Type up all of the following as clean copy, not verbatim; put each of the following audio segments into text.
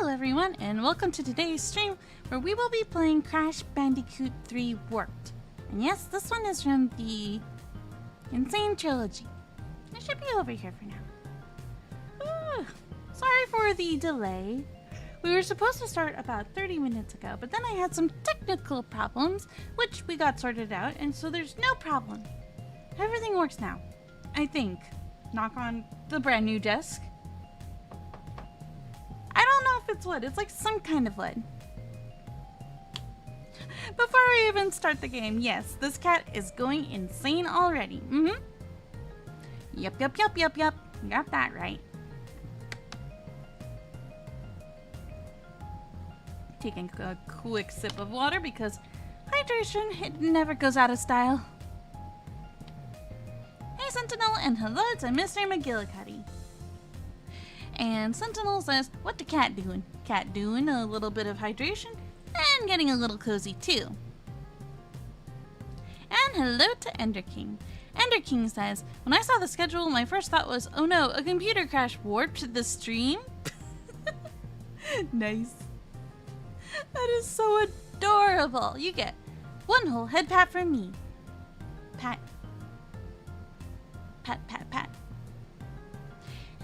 Hello everyone, and welcome to today's stream where we will be playing Crash Bandicoot 3 Warped. And yes, this one is from the Insane Trilogy. It should be over here for now. Sorry for the delay. We were supposed to start about 30 minutes ago, but then I had some technical problems, which we got sorted out, and so there's no problem. Everything works now, I think. Knock on the brand new desk. I don't know if it's wood. It's like some kind of wood. Before we even start the game, yes, this cat is going insane already. Yep. Got that right. Taking a quick sip of water because hydration, it never goes out of style. Hey Sentinel, and hello to Mr. McGillicuddy. And Sentinel says, what the cat doing? Cat doing a little bit of hydration and getting a little cozy too. And hello to Ender King. Ender King says, when I saw the schedule, my first thought was, oh no, a computer crash warped the stream? Nice. That is so adorable. You get one whole head pat from me. Pat. Pat, pat, pat.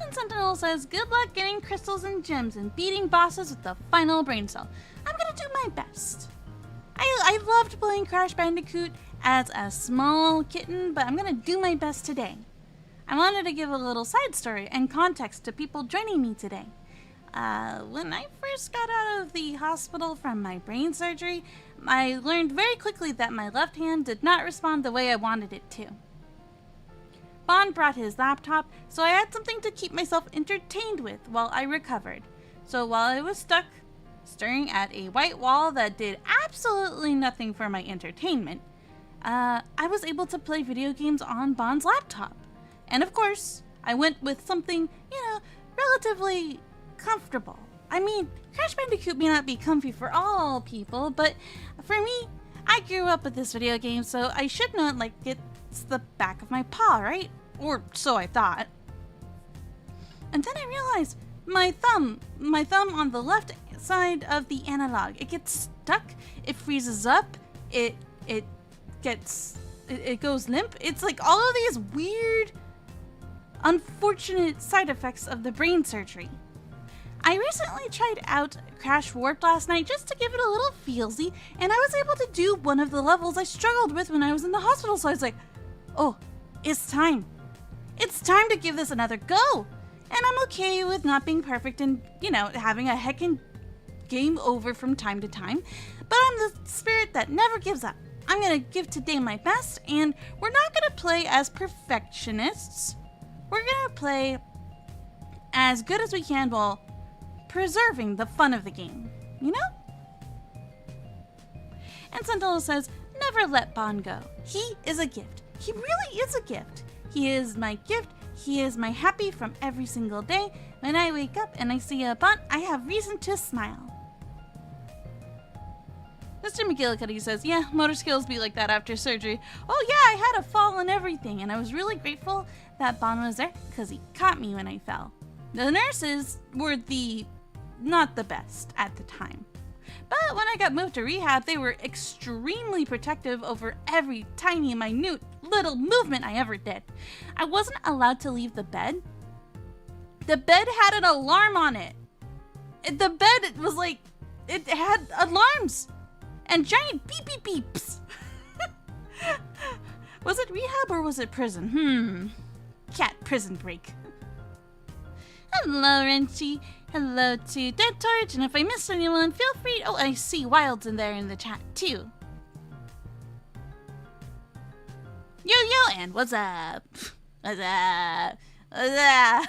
And Sentinel says, good luck getting crystals and gems and beating bosses with the final brain cell. I'm gonna do my best. I loved playing Crash Bandicoot as a small kitten, but I'm gonna do my best today. I wanted to give a little side story and context to people joining me today. When I first got out of the hospital from my brain surgery, I learned very quickly that my left hand did not respond the way I wanted it to. Bond brought his laptop, so I had something to keep myself entertained with while I recovered. So while I was stuck, staring at a white wall that did absolutely nothing for my entertainment, I was able to play video games on Bond's laptop. And of course, I went with something, relatively comfortable. I mean, Crash Bandicoot may not be comfy for all people, but for me, I grew up with this video game, so I should know it's the back of my paw, right? Or so I thought. And then I realized my thumb on the left side of the analog, it gets stuck, it freezes up, it goes limp. It's like all of these weird, unfortunate side effects of the brain surgery. I recently tried out Crash Warped last night just to give it a little feelsy, and I was able to do one of the levels I struggled with when I was in the hospital, so I was like, oh, it's time. It's time to give this another go. And I'm okay with not being perfect and, having a heckin' game over from time to time, but I'm the spirit that never gives up. I'm gonna give today my best, and we're not gonna play as perfectionists. We're gonna play as good as we can while preserving the fun of the game, And Sentinel says, never let Bond go. He is a gift. He really is a gift. He is my gift. He is my happy from every single day. When I wake up and I see a Bond, I have reason to smile. Mr. McGillicuddy says, yeah, motor skills be like that after surgery. Oh yeah, I had a fall and everything, and I was really grateful that Bond was there because he caught me when I fell. The nurses were not the best at the time. But when I got moved to rehab, they were extremely protective over every tiny, minute, little movement I ever did. I wasn't allowed to leave the bed. The bed had an alarm on it. The bed was like, it had alarms and giant beep beep beeps. Was it rehab or was it prison? Cat prison break. Hello, Renchi. Hello to Dead Torch, and if I missed anyone, feel free. Oh, I see Wild's in there in the chat too. Yo, and what's up? What's up? What's up?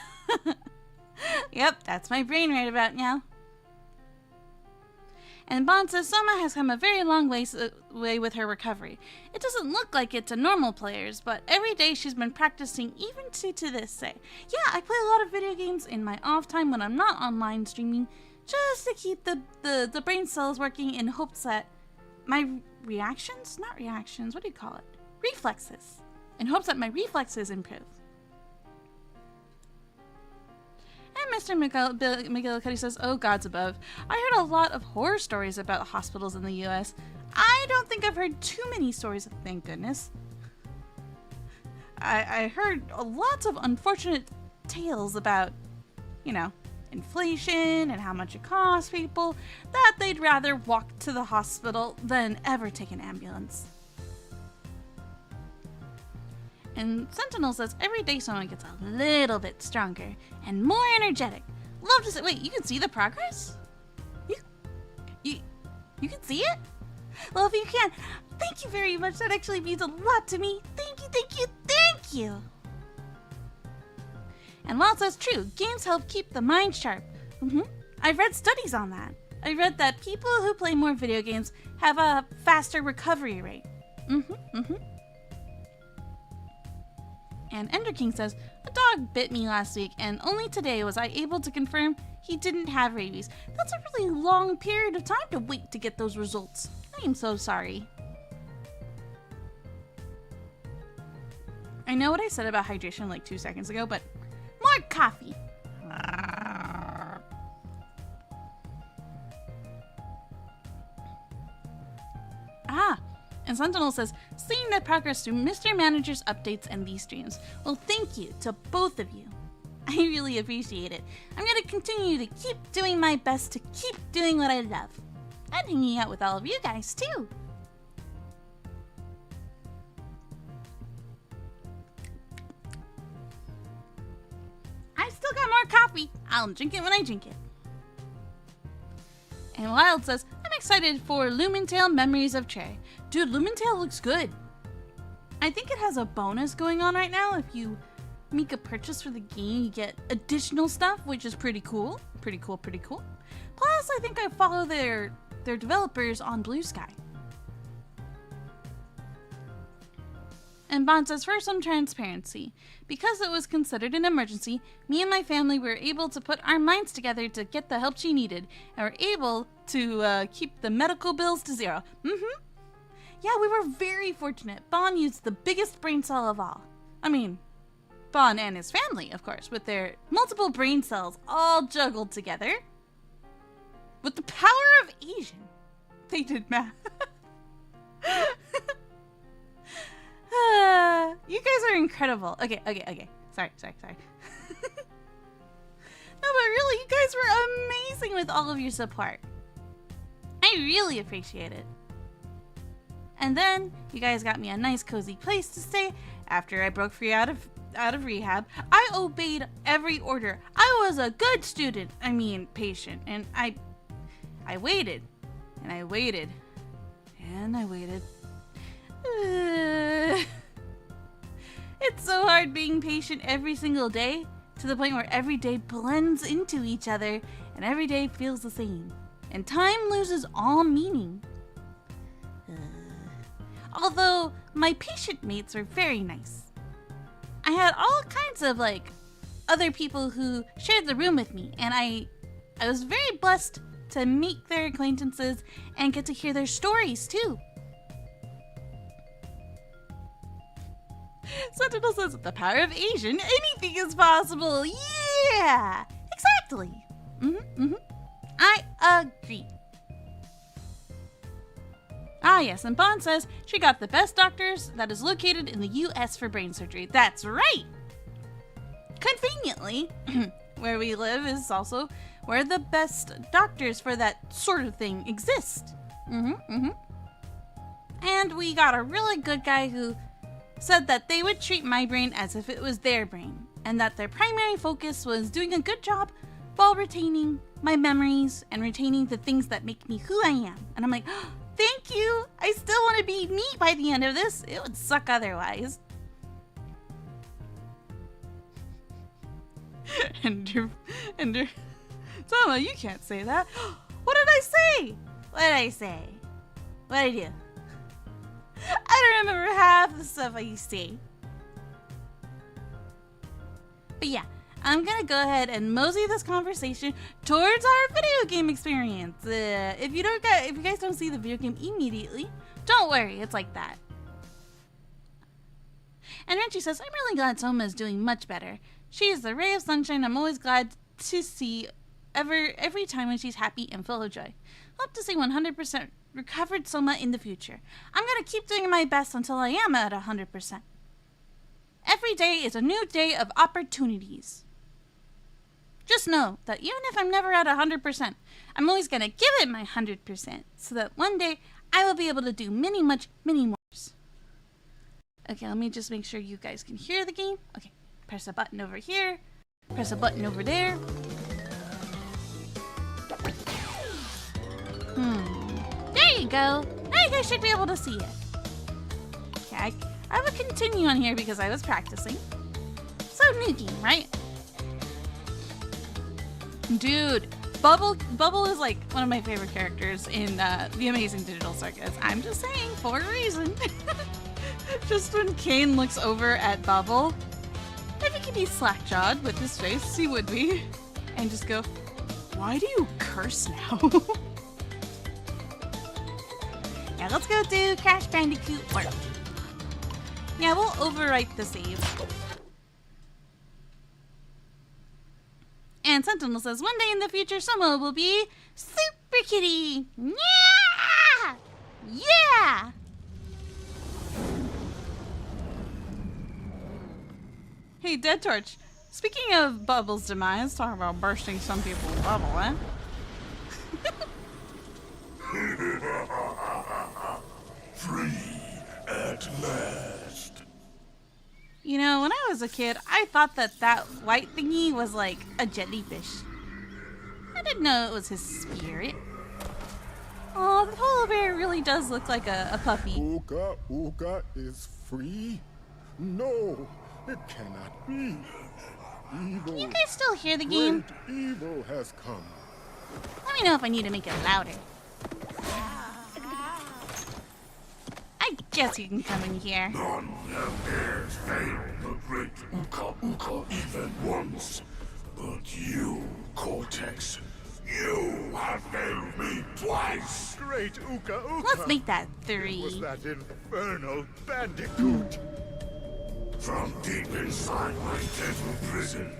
Yep, that's my brain right about now. And Bond says Sohma has come a very long way with her recovery. It doesn't look like it to normal players, but every day she's been practicing even to this day. Yeah, I play a lot of video games in my off time when I'm not online streaming, just to keep the brain cells working in hopes that my reflexes, in hopes that my reflexes improve. And Mr. McGillicuddy says, oh, gods above. I heard a lot of horror stories about hospitals in the U.S. I don't think I've heard too many stories, thank goodness. I heard lots of unfortunate tales about, you know, inflation and how much it costs people, that they'd rather walk to the hospital than ever take an ambulance. And Sentinel says every day someone gets a little bit stronger and more energetic. Love to say, wait, you can see the progress? You can see it? Well, if you can, thank you very much. That actually means a lot to me. Thank you, thank you, thank you. And while says true, games help keep the mind sharp. I've read studies on that. I read that people who play more video games have a faster recovery rate. And Ender King says, a dog bit me last week and only today was I able to confirm he didn't have rabies. That's a really long period of time to wait to get those results. I am so sorry. I know what I said about hydration like 2 seconds ago, but more coffee. And Sentinel says, seeing the progress through Mr. Manager's updates and these streams. Well, thank you to both of you. I really appreciate it. I'm going to continue to keep doing my best to keep doing what I love. And hanging out with all of you guys, too. I still got more coffee. I'll drink it when I drink it. And Wild says, I'm excited for Lumentale Memories of Cherry. Dude, Lumentale looks good. I think it has a bonus going on right now. If you make a purchase for the game, you get additional stuff, which is pretty cool. Pretty cool. Plus, I think I follow their developers on Blue Sky. And Bond says, for some transparency, because it was considered an emergency, me and my family were able to put our minds together to get the help she needed, and were able to keep the medical bills to zero. Yeah, we were very fortunate. Bond used the biggest brain cell of all. I mean, Bond and his family, of course, with their multiple brain cells all juggled together. With the power of Asian. They did math. You guys are incredible. Okay. Sorry. No, but really, you guys were amazing with all of your support. I really appreciate it. And then, you guys got me a nice cozy place to stay after I broke free out of rehab. I obeyed every order. I was a good student. I mean, patient. And I waited. And I waited. And I waited. It's so hard being patient every single day, to the point where every day blends into each other and every day feels the same, and time loses all meaning. Although my patient mates were very nice. I had all kinds of other people who shared the room with me, and I was very blessed to meet their acquaintances and get to hear their stories too. Sentinel says, with the power of Asian, anything is possible. Yeah, exactly. I agree. Yes, and Bond says she got the best doctors that is located in the U.S. for brain surgery. That's right. Conveniently, where we live is also where the best doctors for that sort of thing exist. And we got a really good guy who said that they would treat my brain as if it was their brain, and that their primary focus was doing a good job while retaining my memories and retaining the things that make me who I am. And I'm like, oh, thank you! I still want to be me by the end of this. It would suck otherwise. Ender, Sohma, you can't say that. What did I say? What did I say? What did I do? I don't remember half the stuff I used to say. But yeah, I'm gonna go ahead and mosey this conversation towards our video game experience. If you guys don't see the video game immediately, don't worry, it's like that. And Renchi says, I'm really glad Sohma is doing much better. She is the ray of sunshine I'm always glad to see every time when she's happy and full of joy. Hope to see 100% recovered Sohma in the future. I'm gonna keep doing my best until I am at 100%. Every day is a new day of opportunities. Just know that even if I'm never at 100%, I'm always gonna give it my 100% so that one day I will be able to do many more. Okay, let me just make sure you guys can hear the game. Okay, press a button over here, press a button over there. There you go. Now you guys should be able to see it. Okay, I will continue on here because I was practicing. So, new game, right? Dude, Bubble is like one of my favorite characters in The Amazing Digital Circus. I'm just saying, for a reason. Just when Kane looks over at Bubble, if he could be slack-jawed with his face, he would be. And just go, why do you curse now? Yeah, let's go do Crash Bandicoot Warped. Yeah, we'll overwrite the save. And Sentinel says, one day in the future, Sohma will be Super Kitty! Yeah! Yeah! Hey, Dead Torch. Speaking of Bubble's demise, talk about bursting some people's bubble, eh? Free at last. You know, when I was a kid, I thought that white thingy was like a jellyfish. I didn't know it was his spirit. Oh, the polar bear really does look like a puppy. Uka is free? No, it cannot be. Evil. Can you guys still hear the game? Great evil has come. Let me know if I need to make it louder. I guess you can come in here. None have dared fail the great Uka even once. But you, Cortex, you have failed me twice. Great Uka. Let's make that It was 3. that infernal Bandicoot. From deep inside my dental prison,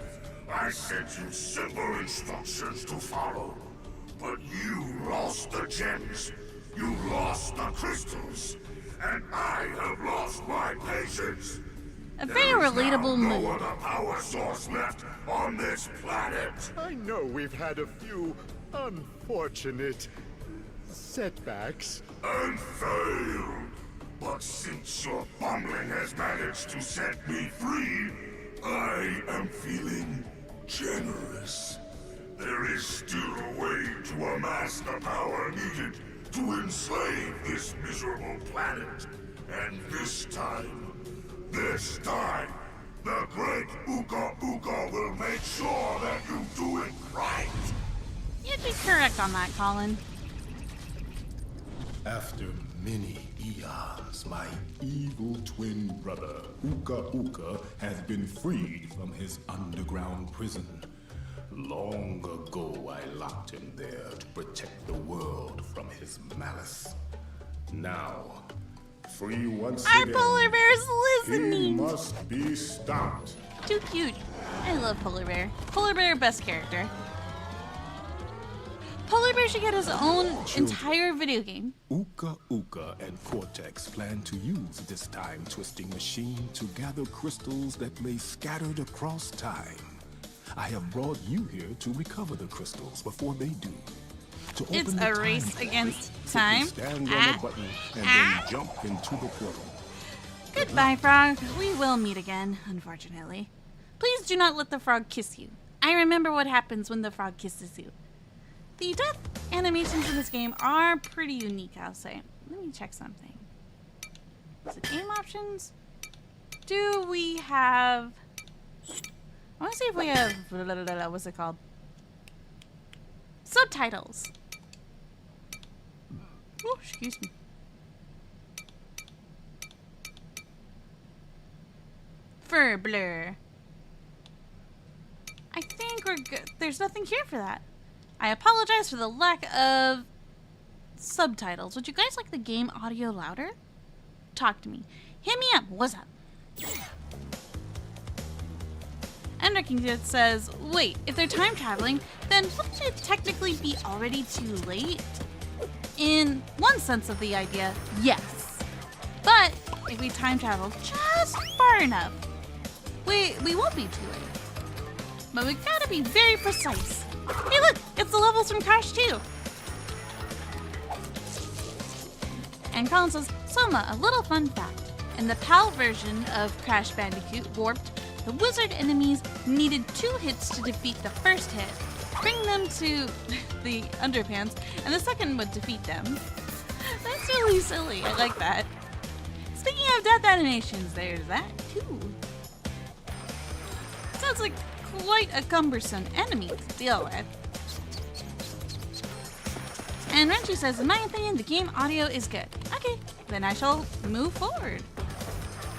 I sent you simple instructions to follow. But you lost the gems, you lost the crystals, and I have lost my patience. A very relatable No mood. other power source left on this planet. I know we've had a few unfortunate setbacks. And failed. But since your bumbling has managed to set me free, I am feeling generous. There is still a way to amass the power needed to enslave this miserable planet. And this time, the great Uka will make sure that you do it right. You'd be correct on that, Colin. After many eons, my evil twin brother, Uka, has been freed from his underground prison. Long ago, I locked him there to protect the world from his malice. Now, free once Our again, polar bear's he listening. must be stopped. Too cute. I love Polar Bear. Polar Bear, best character. Polar Bear should get his own entire video game. Uka and Cortex plan to use this time-twisting machine to gather crystals that lay scattered across time. I have brought you here to recover the crystals before they do. To open It's the a time race portal, against simply time. Stand on the button and then jump into the portal. Goodbye, Frog. We will meet again, unfortunately. Please do not let the frog kiss you. I remember what happens when the frog kisses you. The death animations in this game are pretty unique, I'll say. Let me check something. Is it game options? Do we have... I want to see if we have... What's it called? Subtitles. Oh, excuse me. Fur blur. I think we're good. There's nothing here for that. I apologize for the lack of subtitles. Would you guys like the game audio louder? Talk to me. Hit me up. What's up? King says, wait, if they're time traveling, then wouldn't it technically be already too late? In one sense of the idea, yes. But if we time travel just far enough, we won't be too late. But we gotta be very precise. Hey look, it's the levels from Crash 2. And Colin says, Sohma, a little fun fact. In the PAL version of Crash Bandicoot Warped, the wizard enemies needed 2 hits to defeat the first hit, bring them to the underpants, and the second would defeat them. That's really silly, I like that. Speaking of death animations, there's that too. Sounds like quite a cumbersome enemy to deal with. And Renchi says, in my opinion, the game audio is good. Okay, then I shall move forward.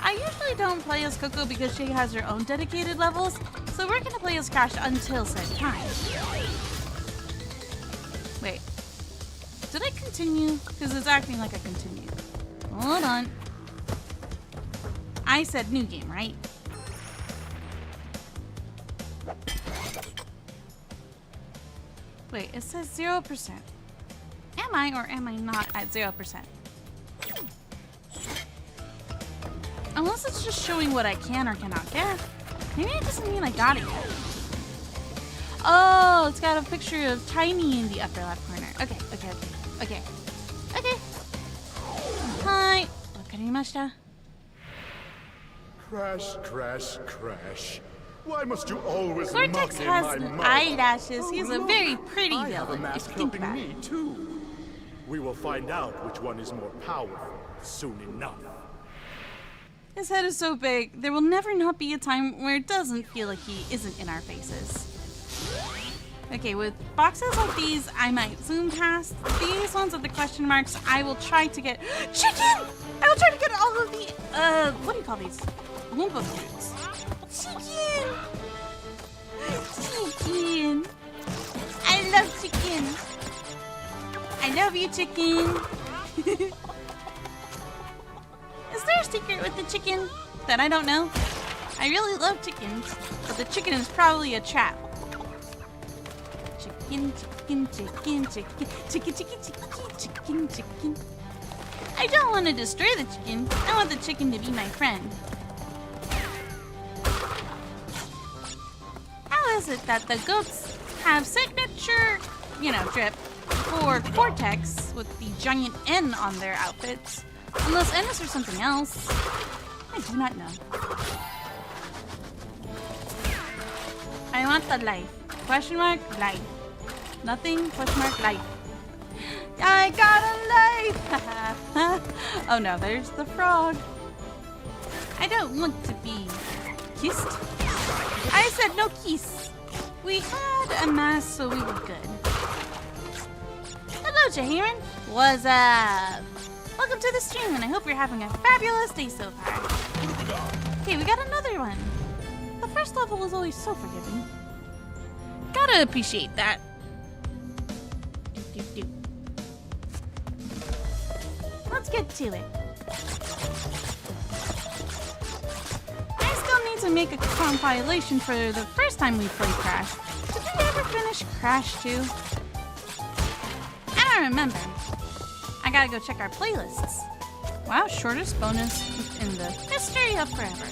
I usually don't play as Coco because she has her own dedicated levels, so we're gonna play as Crash until said time. Wait, did I continue? Because it's acting like I continued. Hold on. I said new game, right? Wait, it says 0%. Am I or am I not at 0%? Unless it's just showing what I can or cannot get. Maybe it doesn't mean I got it yet. Oh, it's got a picture of Tiny in the upper left corner. Okay. Hi. Wakarimashita. Crash. Why must you always Cortex mock in has my mouth? eyelashes. He's a look, very pretty I have a villain, if mask you think helping about it. me too. We will find out which one is more powerful soon enough. His head is so big, there will never not be a time where it doesn't feel like he isn't in our faces. Okay, with boxes like these, I might zoom past. These ones with the question marks, I will try to get... Chicken! I will try to get all of the, what do you call these? Loompa fruits. Chicken! Chicken! I love chicken! I love you, chicken! Is there a secret with the chicken that I don't know? I really love chickens, but the chicken is probably a trap. Chicken. I don't want to destroy the chicken. I want the chicken to be my friend. How is it that the goats have signature, drip for Cortex with the giant N on their outfits? Unless N is for something else. I do not know. I want the life. Question mark, life. Nothing, question mark, life. I got a life! Oh no, there's the frog. I don't want to be kissed. I said no kiss. We had a mask, so we were good. Hello, Jahiran. What's up? Welcome to the stream, and I hope you're having a fabulous day so far. Okay, we got another one. The first level was always so forgiving. Gotta appreciate that. Let's get to it. I still need to make a compilation for the first time we played Crash. Did we ever finish Crash 2? I don't remember. I gotta go check our playlists. Wow, shortest bonus in the history of forever.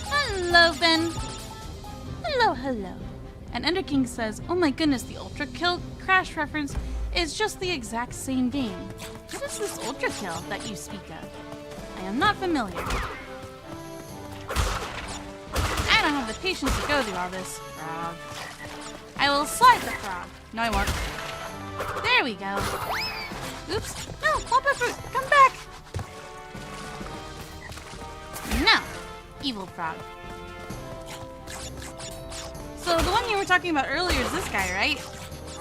Hello, Ben. Hello. And Ender King says, oh my goodness, the Ultra Kill Crash reference is just the exact same game. What is this Ultra Kill that you speak of? I am not familiar. I don't have the patience to go through all this, frog. I will slide the frog. No, I won't. There we go. Oops. No, Papa Fruit, come back. No, evil frog. So the one you were talking about earlier is this guy, right?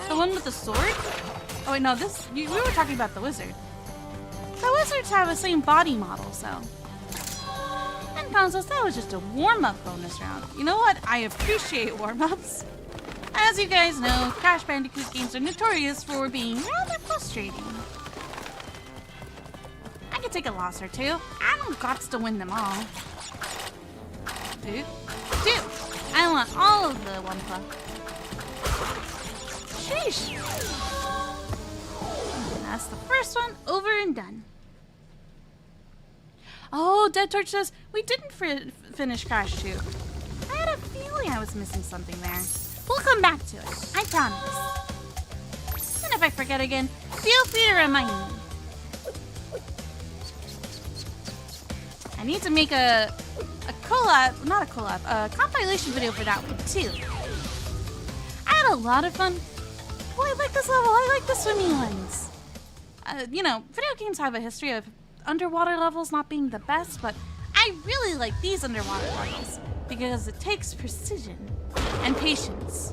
The one with the sword? Oh wait, no, we were talking about the wizard. The wizards have the same body model, so. And Consos, that was just a warm-up bonus round. You know what? I appreciate warm-ups. As you guys know, Crash Bandicoot games are notorious for being rather frustrating. I could take a loss or two. I don't got to win them all. Oop. 2. I want all of the Wumpa. Sheesh. That's the first one over and done. Oh, Dead Torch says we didn't finish Crash 2. I had a feeling I was missing something there. We'll come back to it, I promise. And if I forget again, feel free to remind me. I need to make a collab, not a collab, a compilation video for that one too. I had a lot of fun. Oh, I like this level, I like the swimming ones. You know, video games have a history of underwater levels not being the best, but I really like these underwater levels because it takes precision and patience.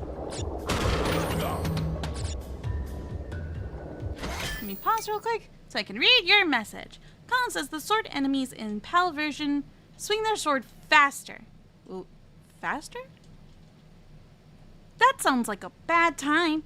Let me pause real quick so I can read your message. Colin says the sword enemies in PAL version swing their sword faster. Ooh, faster? That sounds like a bad time.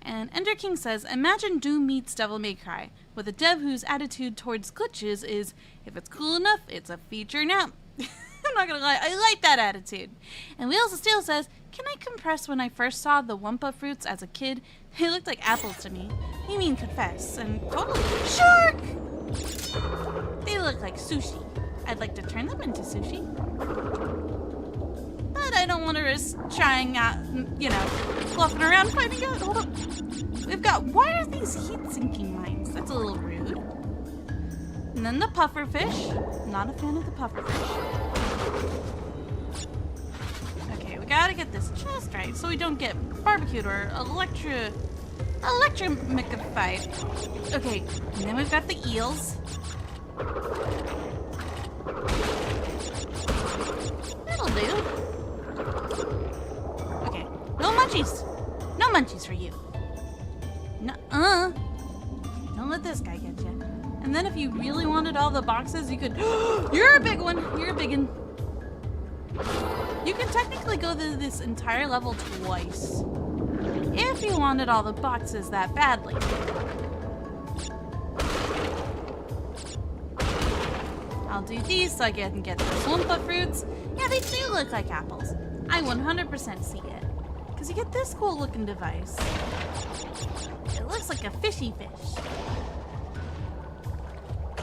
And Ender King says, imagine Doom meets Devil May Cry, with a dev whose attitude towards glitches is, if it's cool enough, it's a feature now. I'm not gonna lie, I like that attitude. And Wheels of Steel says, can I confess when I first saw the Wumpa fruits as a kid, they looked like apples to me. You mean confess, and totally shark! They look like sushi. I'd like to turn them into sushi. But I don't want to risk trying out, you know, fluffing around finding out. Hold up. We've got, why are these heat-sinking mines? That's a little rude. And then the pufferfish. Not a fan of the pufferfish. Okay, we gotta get this chest right so we don't get barbecued or electromified. Okay, and then we've got the eels. That'll do. Okay, no munchies. No munchies for you. Nuh-uh. Don't let this guy get you. And then if you really wanted all the boxes, you could... You're a big one. You're a big one. You can technically go through this entire level twice. If you wanted all the boxes that badly. I'll do these so I can get those Wumpa fruits. Yeah, they do look like apples. I 100% see it. Because you get this cool looking device. It looks like a fishy fish.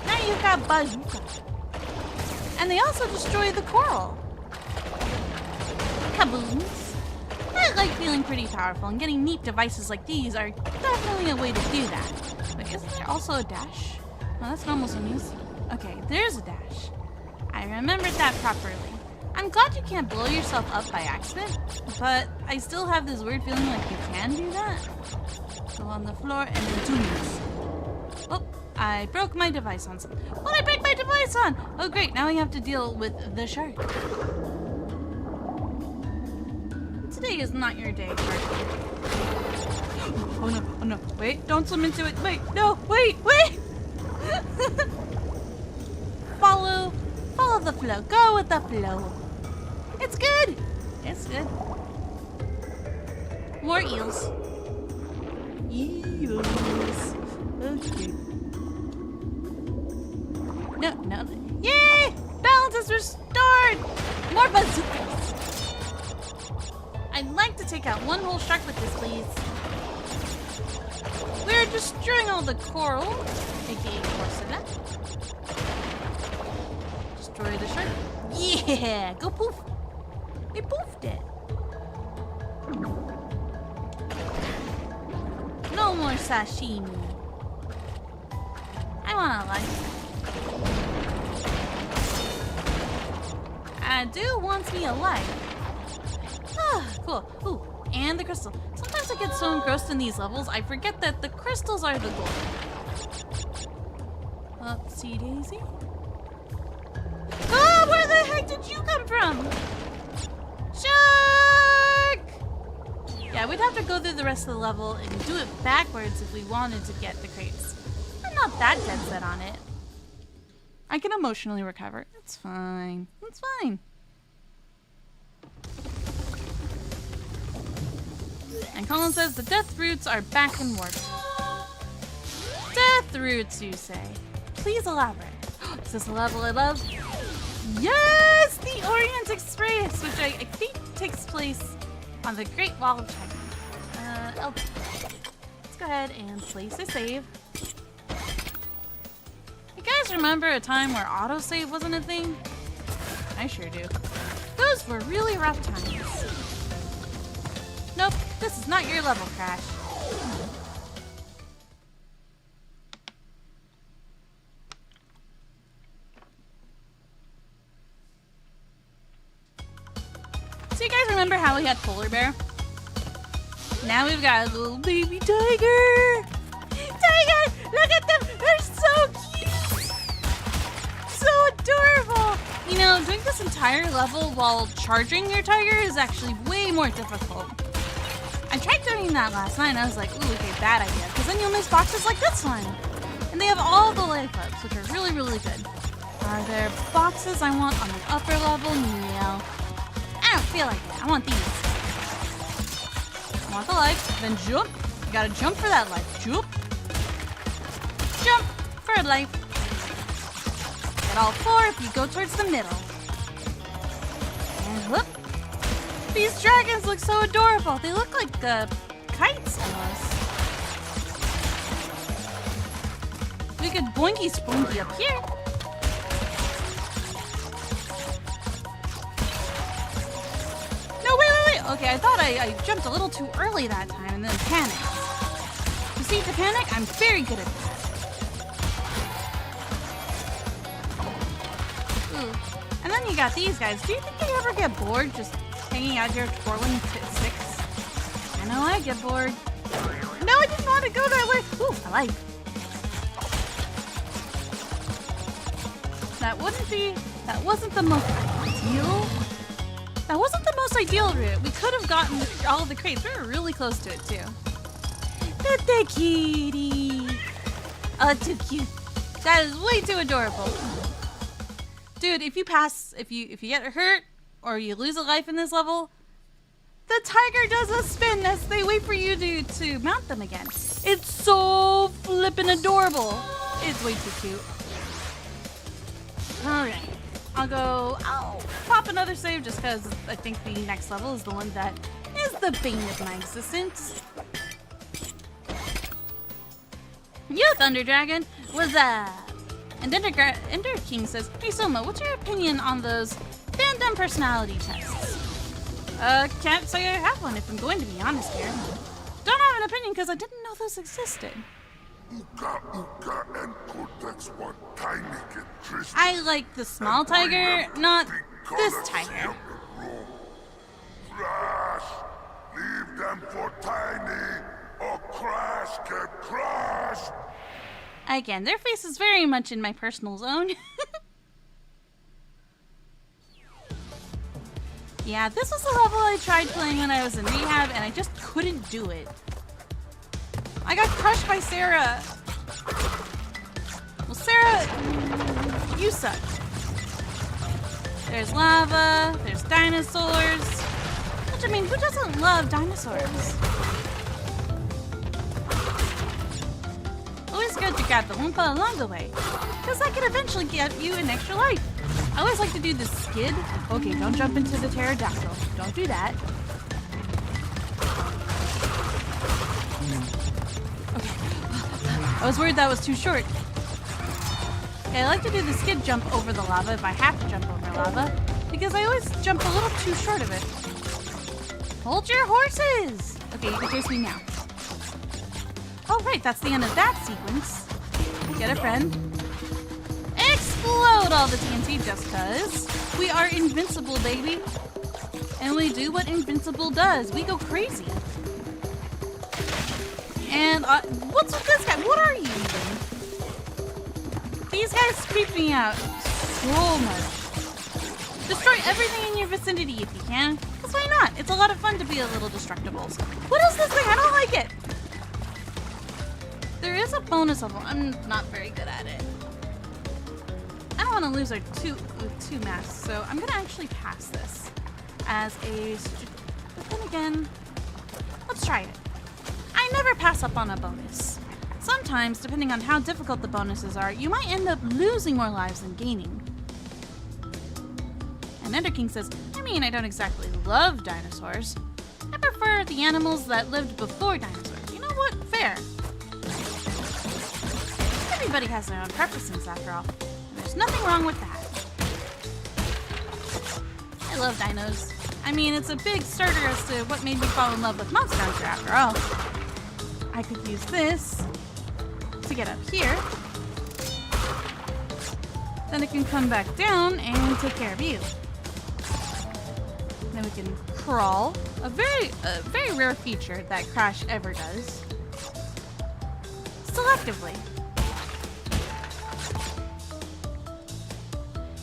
Now you've got bazooka. And they also destroy the coral. Kabooms. I like feeling pretty powerful, and getting neat devices like these are definitely a way to do that. But isn't there also a dash? Well, that's normal news. Okay, there's a dash. I remembered that properly. I'm glad you can't blow yourself up by accident, but I still have this weird feeling like you can do that. So on the floor and then 2 minutes. Oh, I broke my device on something. What did I break my device on? Oh great, now we have to deal with the shark. Today is not your day, shark. Oh no, oh no, wait, don't swim into it. Wait, no, wait. Follow the flow, go with the flow. It's good. It's good. More eels. Eels. Okay. No. Yay! Balance is restored! More bazookas. I'd like to take out one whole shark with this, please. We're destroying all the coral, aka porcelain. Destroy the shark. Yeah! Go poof! We poofed it. No more sashimi. I want a life. Adu wants me alive. Ah, cool. Ooh, and the crystal. Sometimes I get so engrossed in these levels, I forget that the crystals are the goal. Upsy daisy. Ah, where the heck did you come from? Shark! Yeah, we'd have to go through the rest of the level and do it backwards if we wanted to get the crates. I'm not that dead set on it. I can emotionally recover. It's fine. It's fine. And Colin says the death roots are back in warp. Death roots, you say? Please elaborate. Is this a level I love? Yes! The the Orient Express, which I think takes place on the Great Wall of China. Let's go ahead and place a save. You guys remember a time where autosave wasn't a thing? I sure do. Those were really rough times. Nope, this is not your level, Crash. So you guys remember how we had Polar Bear? Now we've got a little baby tiger! Tiger! Look at them! They're so cute! So adorable! You know, doing this entire level while charging your tiger is actually way more difficult. I tried doing that last night and I was like, ooh, okay, bad idea. Because then you'll miss boxes like this one. And they have all the life ups, which are really, really good. Are there boxes I want on the upper level? No. I don't feel like it. I want these. I want the life, then jump. You gotta jump for that life. Jump. Jump for a life. Get all 4 if you go towards the middle. And whoop. These dragons look so adorable. They look like kites almost. We could boinky spoinky up here. Okay, I thought I jumped a little too early that time and then panicked. You see, to panic, I'm very good at that. Ooh. And then you got these guys. Do you think they ever get bored just hanging out here twirling sticks? I know I get bored. No, I didn't want to go that way. Ooh, I like. That wasn't the most ideal. That wasn't the most ideal route. We could have gotten all of the crates. We were really close to it, too. Look at the cutie. Oh, too cute. That is way too adorable. Dude, if you get hurt or you lose a life in this level, the tiger does a spin as they wait for you to mount them again. It's so flippin' adorable. It's way too cute. Alright. I'll pop another save just because I think the next level is the one that is the bane of my existence. Yo, Thunder Dragon, what's up? And Ender King says, hey Sohma, what's your opinion on those fandom personality tests? Can't say I have one if I'm going to be honest here. Don't have an opinion because I didn't know those existed. I like the small tiger, not this tiger. Crash! Leave them for Tiny, or Crash get crushed! Again, their face is very much in my personal zone. Yeah, this was the level I tried playing when I was in rehab, and I just couldn't do it. I got crushed by Sarah. Well, Sarah, you suck. There's lava, there's dinosaurs. Which, I mean, who doesn't love dinosaurs? Always good to grab the Oompa along the way, because that could eventually give you an extra life. I always like to do the skid. Okay, don't jump into the pterodactyl. Don't do that. I was worried that was too short. Okay, I like to do the skid jump over the lava if I have to jump over lava, because I always jump a little too short of it. Hold your horses! Okay, you can chase me now. Oh, right, that's the end of that sequence. Get a friend. Explode all the TNT just cuz. We are invincible, baby. And we do what invincible does. We go crazy. And what's with this guy? What are you even? These guys creep me out so much. Destroy everything in your vicinity if you can. Because why not? It's a lot of fun to be a little destructibles. What is this thing? I don't like it. There is a bonus level. I'm not very good at it. I don't want to lose our two masks, so I'm going to actually pass this as a... But then again, let's try it. I never pass up on a bonus. Sometimes, depending on how difficult the bonuses are, you might end up losing more lives than gaining. And Ender King says, I mean, I don't exactly love dinosaurs. I prefer the animals that lived before dinosaurs. You know what? Fair. Everybody has their own preferences, after all. There's nothing wrong with that. I love dinos. I mean, it's a big starter as to what made me fall in love with Monster Hunter, after all. I could use this to get up here. Then it can come back down and take care of you. Then we can crawl. A very rare feature that Crash ever does. Selectively.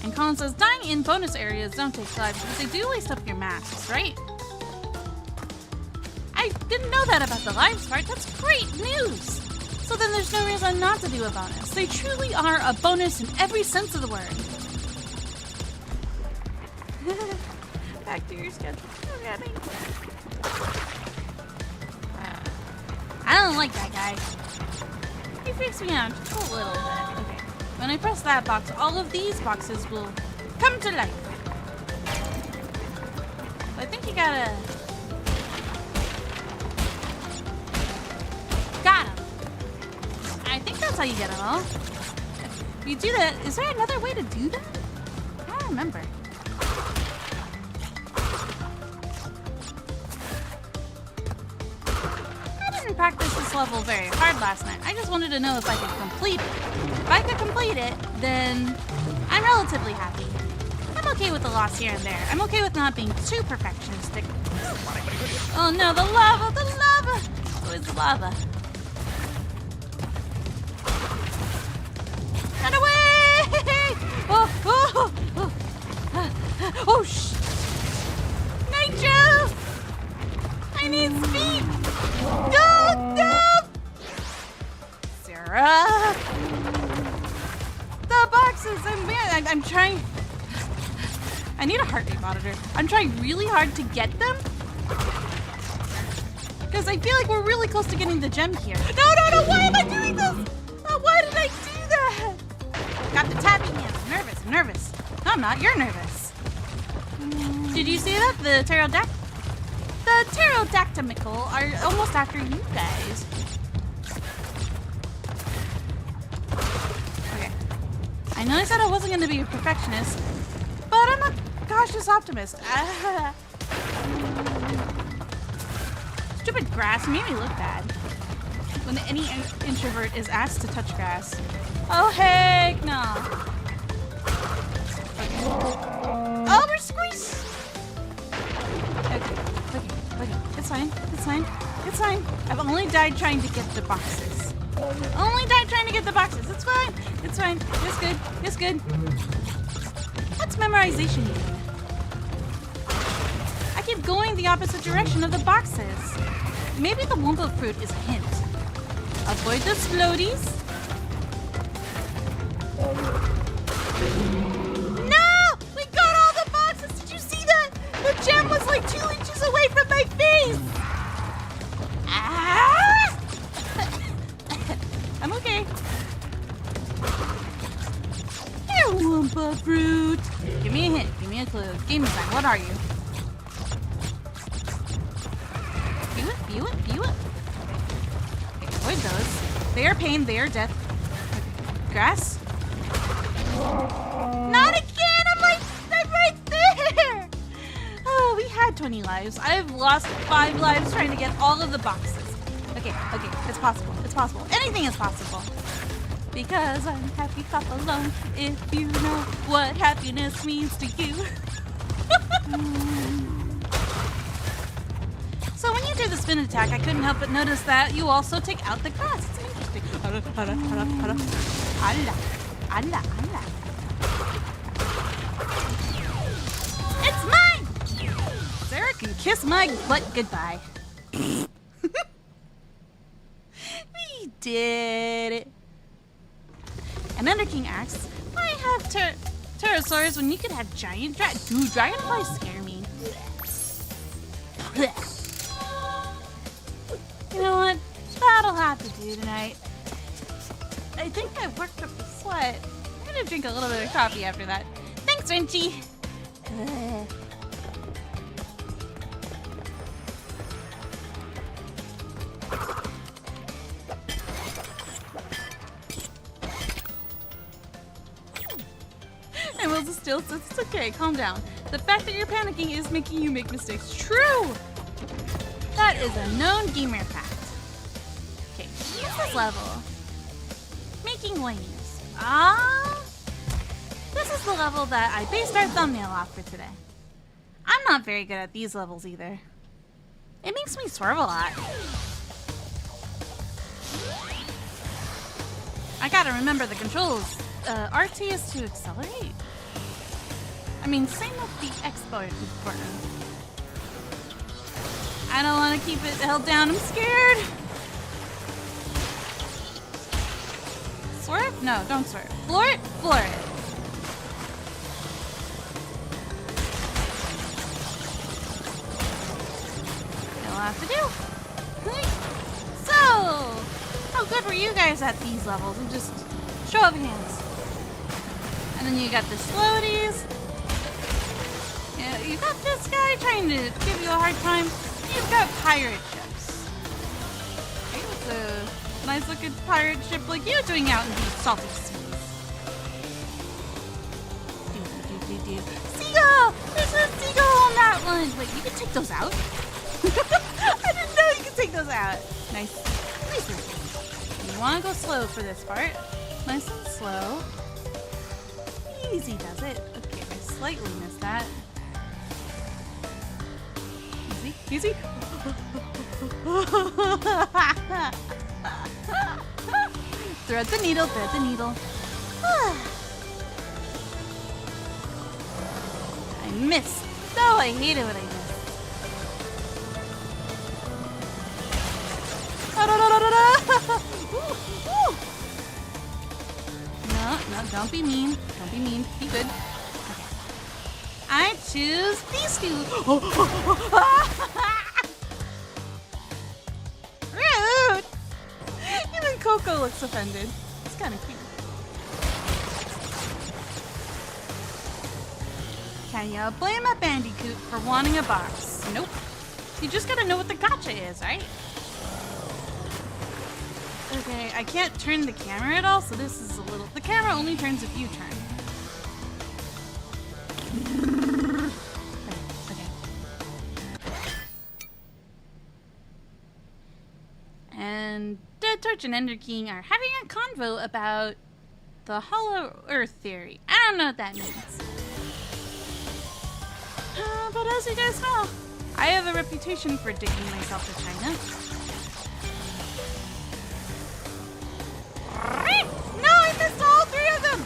And Colin says, dying in bonus areas don't take lives, but they do waste up your masks, right? I didn't know that about the lives part. That's great news! So then there's no reason not to do a bonus. They truly are a bonus in every sense of the word. Back to your schedule. Okay. I don't like that guy. He freaks me out just a little bit. Okay. When I press that box, all of these boxes will come to life. But I think you gotta... Got him. I think that's how you get them all. If you do that, is there another way to do that? I don't remember. I didn't practice this level very hard last night. I just wanted to know if I could complete it. If I could complete it, then I'm relatively happy. I'm okay with the loss here and there. I'm okay with not being too perfectionistic. Oh no, the lava, the lava! Oh, it's lava. Run away! Oh, oh, oh, oh, shh! Nitro! I need speed! No, no! Sarah! The boxes! I'm trying... I need a heart rate monitor. I'm trying really hard to get them. Because I feel like we're really close to getting the gem here. No, no, no! Why am I doing this? Why did I do that? Got the tapping hands. I'm nervous. I'm nervous. No, I'm not. You're nervous. Did you see that? The pterodactyl? The pterodactyl are almost after you guys. Okay. I know I said I wasn't going to be a perfectionist, but I'm a cautious optimist. Stupid grass made me look bad. When any introvert is asked to touch grass. Oh, heck no. Okay. Oh, we're squeezed. Okay. It's fine. It's fine. It's fine. I've only died trying to get the boxes. Only died trying to get the boxes. It's fine. It's fine. It's good. It's good. What's memorization mean? I keep going the opposite direction of the boxes. Maybe the Wumpa fruit is a hint. Avoid the floaties. No! We got all the boxes! Did you see that? The gem was like 2 inches away from my face! Ah! I'm okay. Here, Wumpa fruit. Give me a hint. Give me a clue. Game design. What are you? View it. Okay, avoid those. They are pain. They are death. Okay. Grass. Not again! I'm right there! Oh, we had 20 lives. I've lost 5 lives trying to get all of the boxes. Okay. It's possible. It's possible. Anything is possible. Because I'm happy clap alone if you know what happiness means to you. So when you do the spin attack, I couldn't help but notice that you also take out the grass. It's interesting. Allah. It's mine! Sarah can kiss my butt goodbye. We did it. And Ender King asks, why have pterosaurs when you could have giant Dude, dragonflies scare me. You know what? That'll have to do tonight. I think I worked up the sweat. I'm gonna drink a little bit of coffee after that. Thanks, Renchi. Ugh. And Will's still says it's okay, calm down. The fact that you're panicking is making you make mistakes. True! That is a known gamer fact. Okay, what's this level? Making wings. This is the level that I based our thumbnail off for today. I'm not very good at these levels either. It makes me swerve a lot. I gotta remember the controls. RT is to accelerate. I mean, same with the export button. I don't want to keep it held down. I'm scared. Swerve? No, don't swerve. Floor it? Floor it. That'll have to do. So, how good were you guys at these levels? And just show of hands. And then you got the floaties. Yeah, you got this guy trying to give you a hard time. You've got pirate ships. Okay, what's a nice looking pirate ship like you doing out in these salty seas? Seagull! There's a seagull on that one! Wait, you can take those out? I didn't know you could take those out. Nice. Nice and easy. You want to go slow for this part. Nice and slow. Easy does it. Okay, I slightly missed that. Easy. Thread the needle, thread the needle. I missed. Oh, I hate it when I miss. No, don't be mean. Don't be mean. Be good. Okay. I choose these two. Rude! Even Coco looks offended. It's kind of cute. Can you blame a Bandicoot for wanting a box? Nope. You just gotta know what the gotcha is, right? Okay, I can't turn the camera at all, so this is a little... The camera only turns if you turn. Okay. And Dead Torch and Ender King are having a convo about the Hollow Earth theory. I don't know what that means. But as you guys know, I have a reputation for digging myself to China. No, I missed all three of them!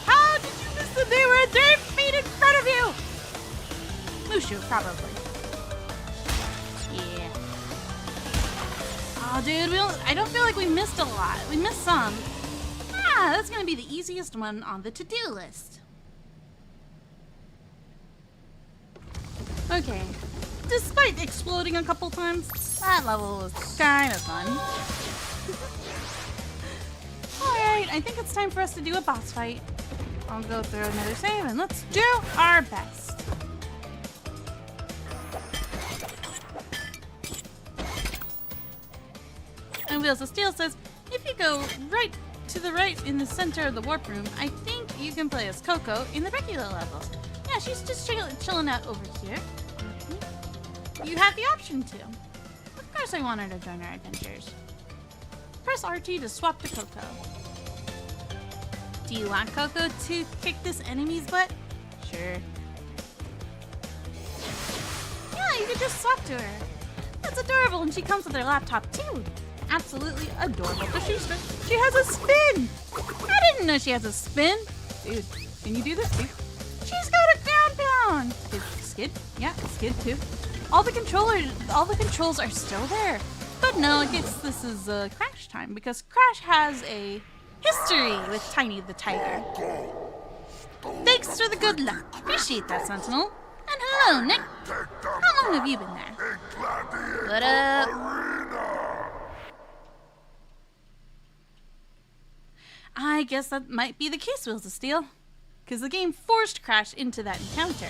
How did you miss them? They were a dirt feet in front of you! Mushu, probably. Yeah. Oh, dude, I don't feel like we missed a lot. We missed some. That's gonna be the easiest one on the to-do list. Okay. Despite exploding a couple times, that level was kind of fun. Alright, I think it's time for us to do a boss fight. I'll go through another save and let's do our best. And Wheels of Steel says, if you go right to the right in the center of the warp room, I think you can play as Coco in the regular level. Yeah, she's just chilling out over here. You have the option to. Of course I wanted to join our adventures. Press RT to swap to Coco. Do you want Coco to kick this enemy's butt? Sure. Yeah, you could just swap to her. That's adorable, and she comes with her laptop too. Absolutely adorable. But she has a spin! I didn't know she has a spin! Dude, can you do this too? She's got a ground pound! Skid? Yeah, skid too. All the controls are still there. But no, I guess this is Crash time, because Crash has a history with Tiny the Tiger. Thanks for the good luck. Appreciate that, Sentinel. And hello, Nick. How long have you been there? What up? I guess that might be the case, Wheels of Steel, because the game forced Crash into that encounter.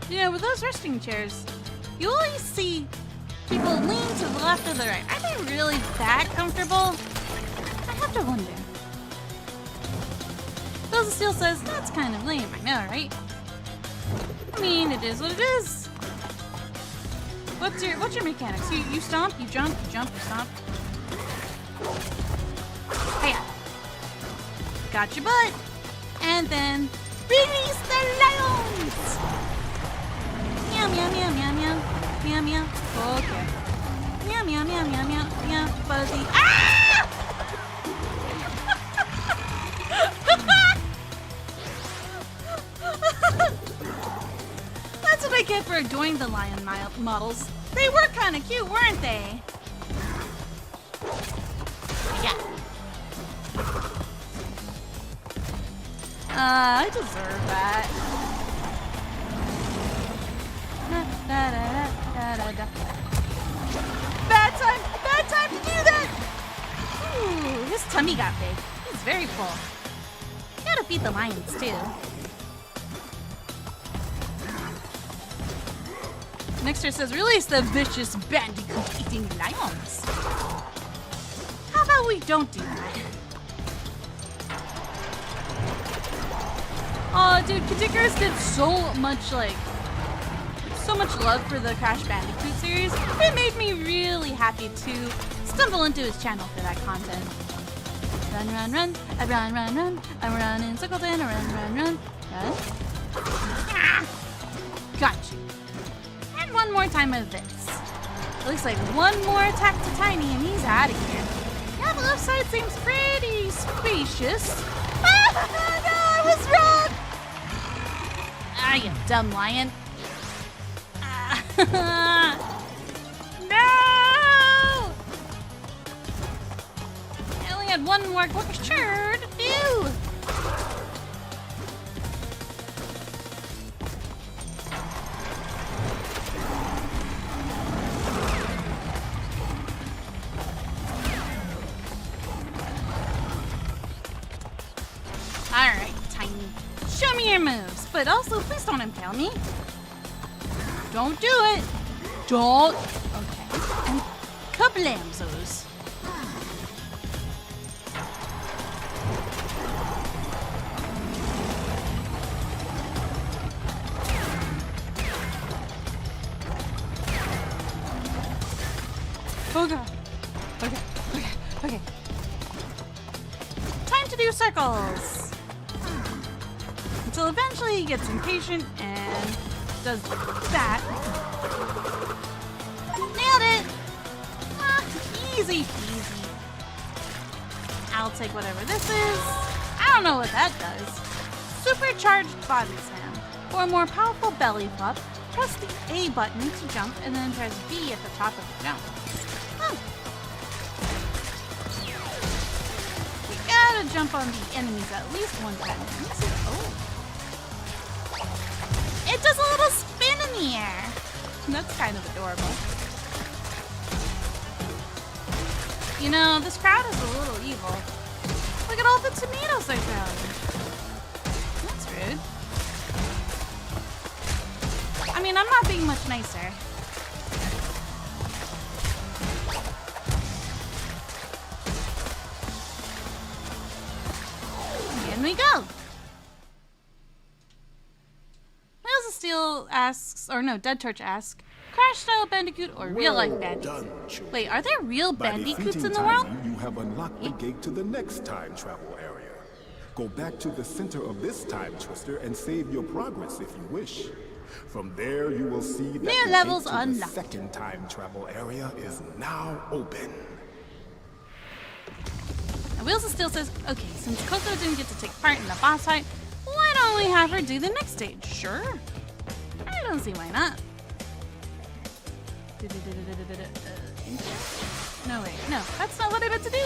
You know, with those resting chairs, you always see people lean to the left or the right. Are they really that comfortable? I have to wonder. Bills of Steel says, that's kind of lame, I know, right? I mean, it is what it is. What's your mechanics? You stomp, you jump, you stomp. Hiya. Got your butt. And then release the lions! Meow, meow, meow, meow, meow. Meow, meow. Okay. Meow, meow, meow, meow, meow, meow. Fuzzy. Ah! That's what I get for adoring the lion models. They were kind of cute, weren't they? Yeah. I deserve that. Bad time to do that! Ooh, his tummy got big. He's very full. Gotta feed the lions, too. Nexter says, release the vicious Bandicoot eating lions. How about we don't do that? Oh, dude, Kadikarus did so much love for the Crash Bandicoot series. It made me really happy to stumble into his channel for that content. Run, run, run. I run, run, run. I run in circles and I run, run, run. Run. Ah! Got you. And one more time of this. It looks like one more attack to Tiny and he's out of here. Yeah, the left side seems pretty spacious. Ah, no, I was wrong! Ah, you dumb lion. No! I only had one more sure to do. Alright, Tiny. Show me your moves, but also please don't impale me. Don't do it. Don't. Okay. And kablamzos. Oh god. Okay. Time to do circles. Until eventually he gets impatient and does that. Nailed it! Ah, easy peasy. I'll take whatever this is. I don't know what that does. Supercharged body slam. For a more powerful belly flop, press the A button to jump and then press B at the top of the jump. Oh. We gotta jump on the enemies at least one time. Oh. It does a little spin in the air. That's kind of adorable. You know, this crowd is a little evil. Look at all the tomatoes they're throwing. That's rude. I mean, I'm not being much nicer. In we go. Steel asks, or no, Dead Torch asks, Crash Style Bandicoot or real life Bandicoot? Wait, are there real Bandicoots in the world? You have unlocked the gate to the next time travel area. Go back to the center of this time twister and save your progress if you wish. From there, you will see that new the levels gate to unlocked. The second time travel area is now open. And Wheels of Steel says, okay, since Coco didn't get to take part in the boss fight, why don't we have her do the next stage? Sure. I don't see why not. No, wait. No, that's not what I meant to do.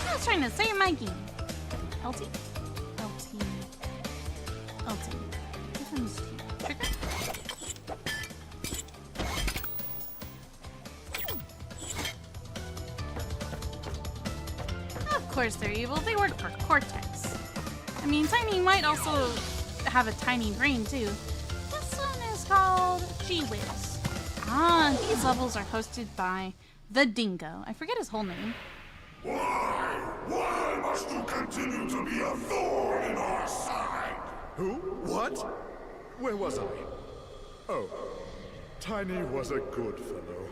I was trying to save my game. LT? LT. Which one's T? Trigger? Of course they're evil. They work for Cortex. I mean, Tiny might also have a tiny brain, too. Guess called Gee Whiz. Ah, these levels are hosted by the Dingo. I forget his whole name. Why? Why must you continue to be a thorn in our side? Who? What? Where was I? Oh, Tiny was a good fellow.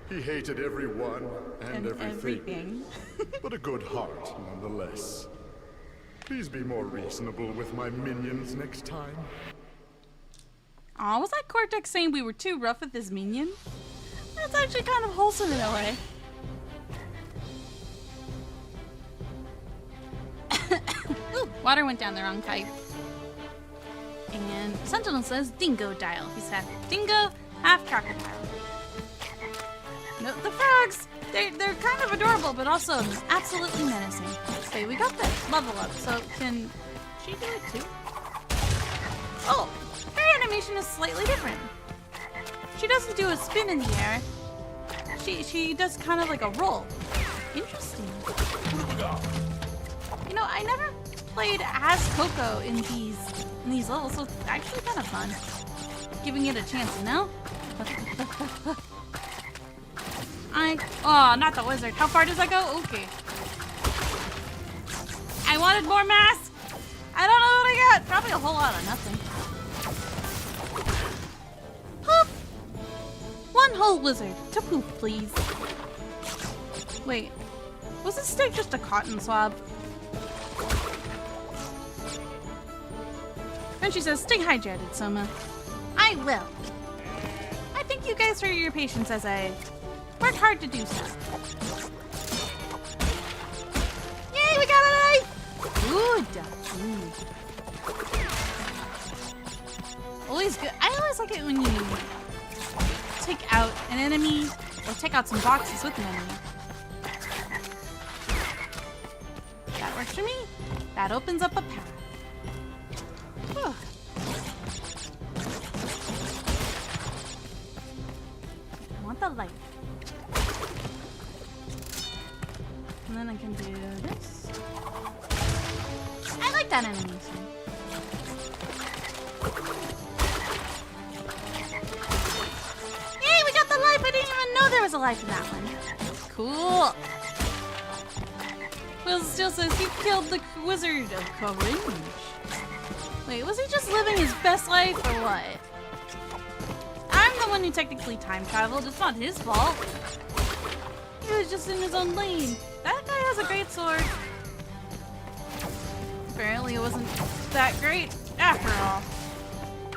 He hated everyone and everything. But a good heart, nonetheless. Please be more reasonable with my minions next time. Aw, was that Cortex saying we were too rough with his minion? That's actually kind of wholesome in a way. Ooh, water went down the wrong pipe. And Sentinel says Dingo Dial. He's half dingo, half crocodile. No, the frogs! They're kind of adorable, but also absolutely menacing. Okay, we got the level up, so can she do it too? Oh, her animation is slightly different. She doesn't do a spin in the air. She does kind of like a roll. Interesting. You know, I never played as Coco in these levels, so it's actually kind of fun. Giving it a chance, you know? Oh, not the wizard. How far does that go? Okay. I wanted more mass. I don't know what I got. Probably a whole lot of nothing. Poof! One whole wizard. To poof, please. Wait. Was this stick just a cotton swab? And she says, stay hydrated, Sohma. I will. I thank you guys for your patience as I work hard to do so. Yay, we got a knife! Good. Always good. I always like it when you take out an enemy or take out some boxes with an enemy. That works for me. That opens up a path. Whew. I want the light. And then I can do this. I like that animation. Yay, we got the life! I didn't even know there was a life in that one. Cool. Will still says he killed the wizard of Coringe. Wait, was he just living his best life or what? I'm the one who technically time traveled. It's not his fault. He was just in his own lane. That guy has a great sword. Apparently it wasn't that great after all.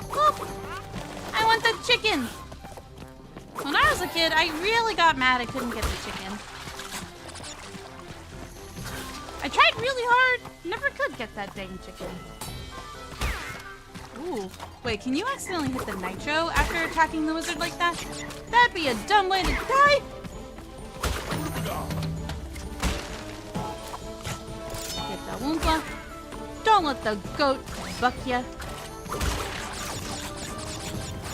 Whoop. I want the chicken. When I was a kid, I really got mad I couldn't get the chicken. I tried really hard. Never could get that dang chicken. Ooh. Wait, can you accidentally hit the nitro after attacking the wizard like that? That'd be a dumb way to die. Get the Woompa. Don't let the goat buck ya.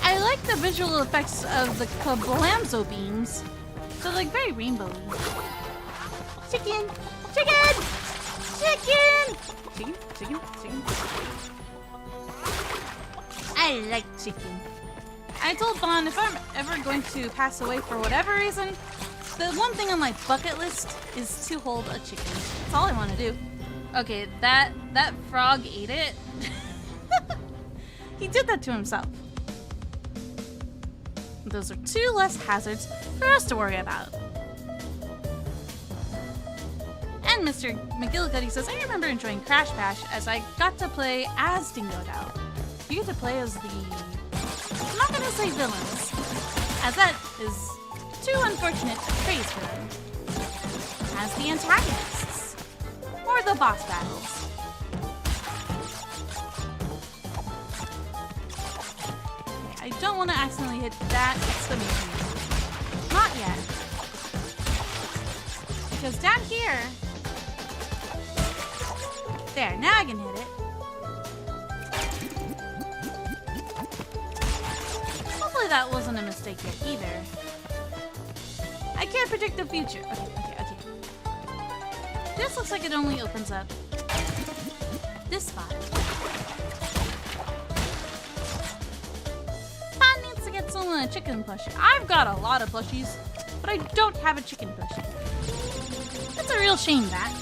I like the visual effects of the kablamzo beams. They're like very rainbowy. Chicken! Chicken! Chicken! Chicken, chicken, chicken. I like chicken. I told Vaughn if I'm ever going to pass away for whatever reason, the one thing on my bucket list is to hold a chicken. That's all I want to do. Okay, that frog ate it. He did that to himself. Those are 2 less hazards for us to worry about. And Mr. McGillicuddy says, I remember enjoying Crash Bash as I got to play as Dingo Dow. You get to play as the... I'm not going to say villains, as that is too unfortunate a phrase for them. As the antagonists. Or the boss battles. Okay, I don't want to accidentally hit that exclamation mark. Not yet. Because down here... There, now I can hit it. Hopefully that wasn't a mistake yet either. I can't predict the future. Okay. This looks like it only opens up this spot. Funny still want a chicken plushie. I've got a lot of plushies, but I don't have a chicken plushie. That's a real shame, that.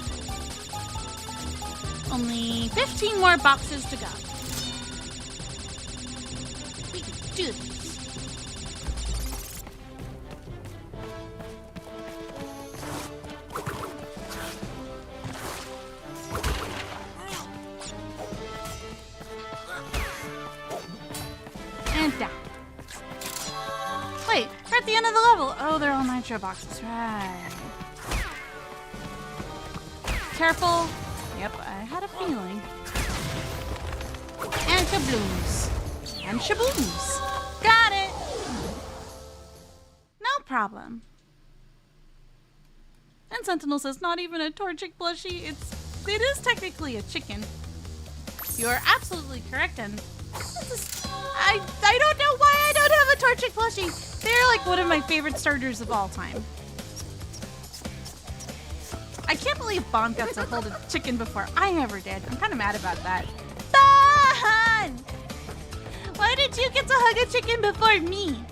Only 15 more boxes to go. We can do this. And down. Wait, we're at the end of the level. Oh, they're all nitro boxes, right. Careful. Yep, I had a feeling. And kablooms. And shabooms. Got it! No problem. And Sentinel says, not even a Torchic plushie. It is technically a chicken. You are absolutely correct, and I don't know why I don't have a Torchic plushie. They're like one of my favorite starters of all time. I can't believe Bon got to hold a chicken before I ever did. I'm kind of mad about that. Bon! Why did you get to hug a chicken before me?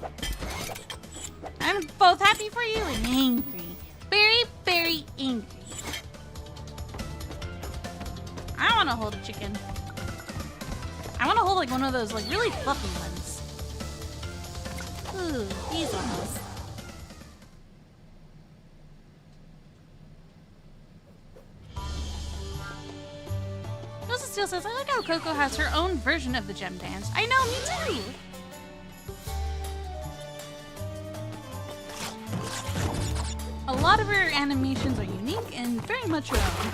I'm both happy for you and angry. Very, very angry. I want to hold a chicken. I want to hold like one of those like really fluffy ones. Ooh, these ones. Steel says, I like how Coco has her own version of the gem dance. I know, me too! A lot of her animations are unique and very much her own.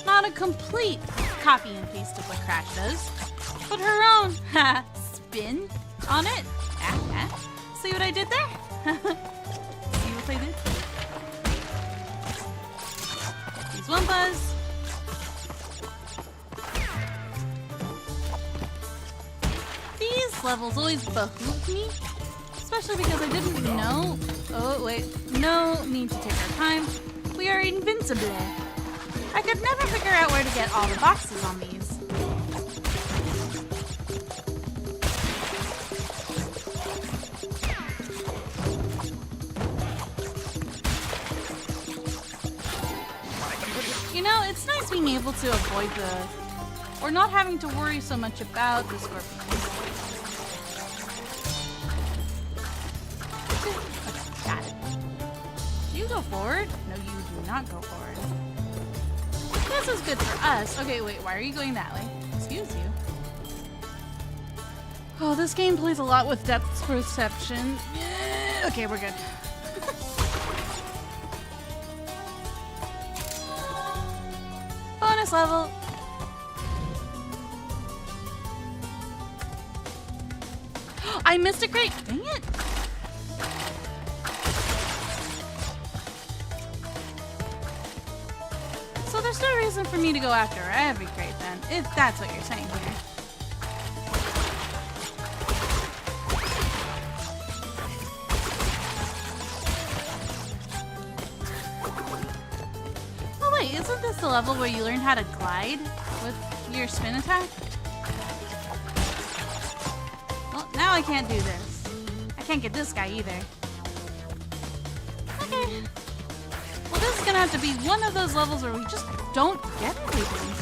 Not a complete copy and paste of what Crash does, but her own spin on it. See what I did there? See what I did? These Wumpas. These levels always behooved me, especially because I didn't know. Oh, wait. No need to take our time. We are invincible. I could never figure out where to get all the boxes on these. You know, it's nice being able to avoid or not having to worry so much about the scorpions. Got it. Do you go forward? No, you do not go forward. This is good for us. Okay, wait, why are you going that way? Excuse you. Oh, this game plays a lot with depth perception. Okay, we're good. Bonus level. I missed a crate. Dang it. So there's no reason for me to go after every crate then, if that's what you're saying here. Oh wait, isn't this the level where you learn how to glide with your spin attack? Now I can't do this. I can't get this guy either. Okay. Well, this is gonna have to be one of those levels where we just don't get everything.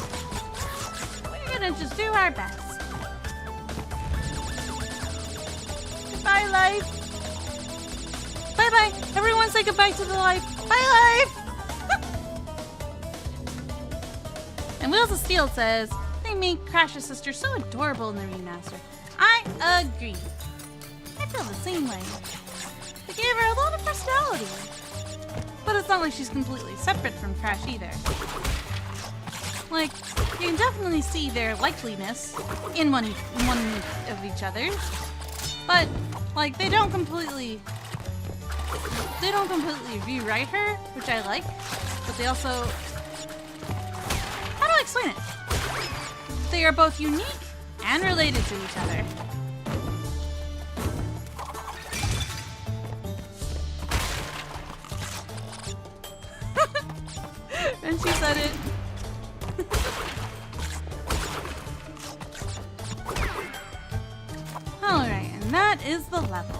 We're gonna just do our best. Goodbye, life. Bye-bye. Everyone say goodbye to the life. Bye, life. And Wheels of Steel says, they make Crash's sister so adorable in the remaster. I agree. I feel the same way. They gave her a lot of personality. But it's not like she's completely separate from Crash either. Like, you can definitely see their likeliness in one of each other's. But, like, they don't completely rewrite her, which I like. But they also... How do I explain it? They are both unique and related to each other. And she said it. Alright, and that is the the level.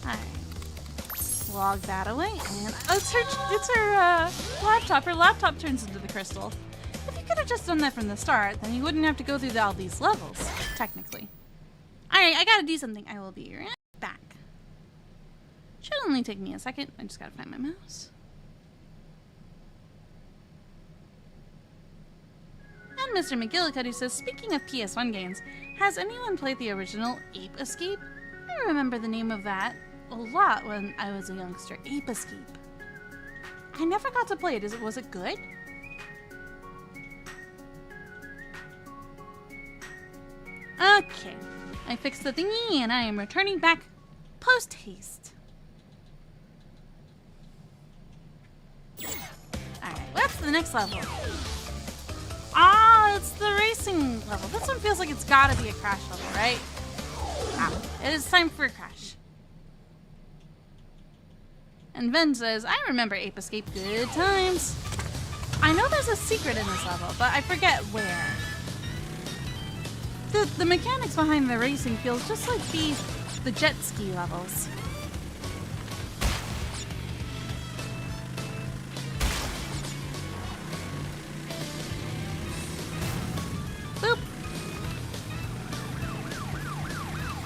Alright. Log that away, and it's her laptop. Her laptop turns into the crystal. If you could have just done that from the start, then you wouldn't have to go through all these levels, technically. Alright, I gotta do something. I will be right back. Should only take me a second. I just gotta find my mouse. And Mr. McGillicuddy says, speaking of PS1 games, has anyone played the original Ape Escape? I remember the name of that a lot when I was a youngster. Ape Escape. I never got to play it. Was it good? Okay. I fixed the thingy and I am returning back post-haste. Alright, what's the next level? Ah, it's the racing level. This one feels like it's gotta be a crash level, right? Ah, it is time for a crash. And Ven says, I remember Ape Escape, good times. I know there's a secret in this level, but I forget where. The mechanics behind the racing feels just like the jet ski levels. Boop.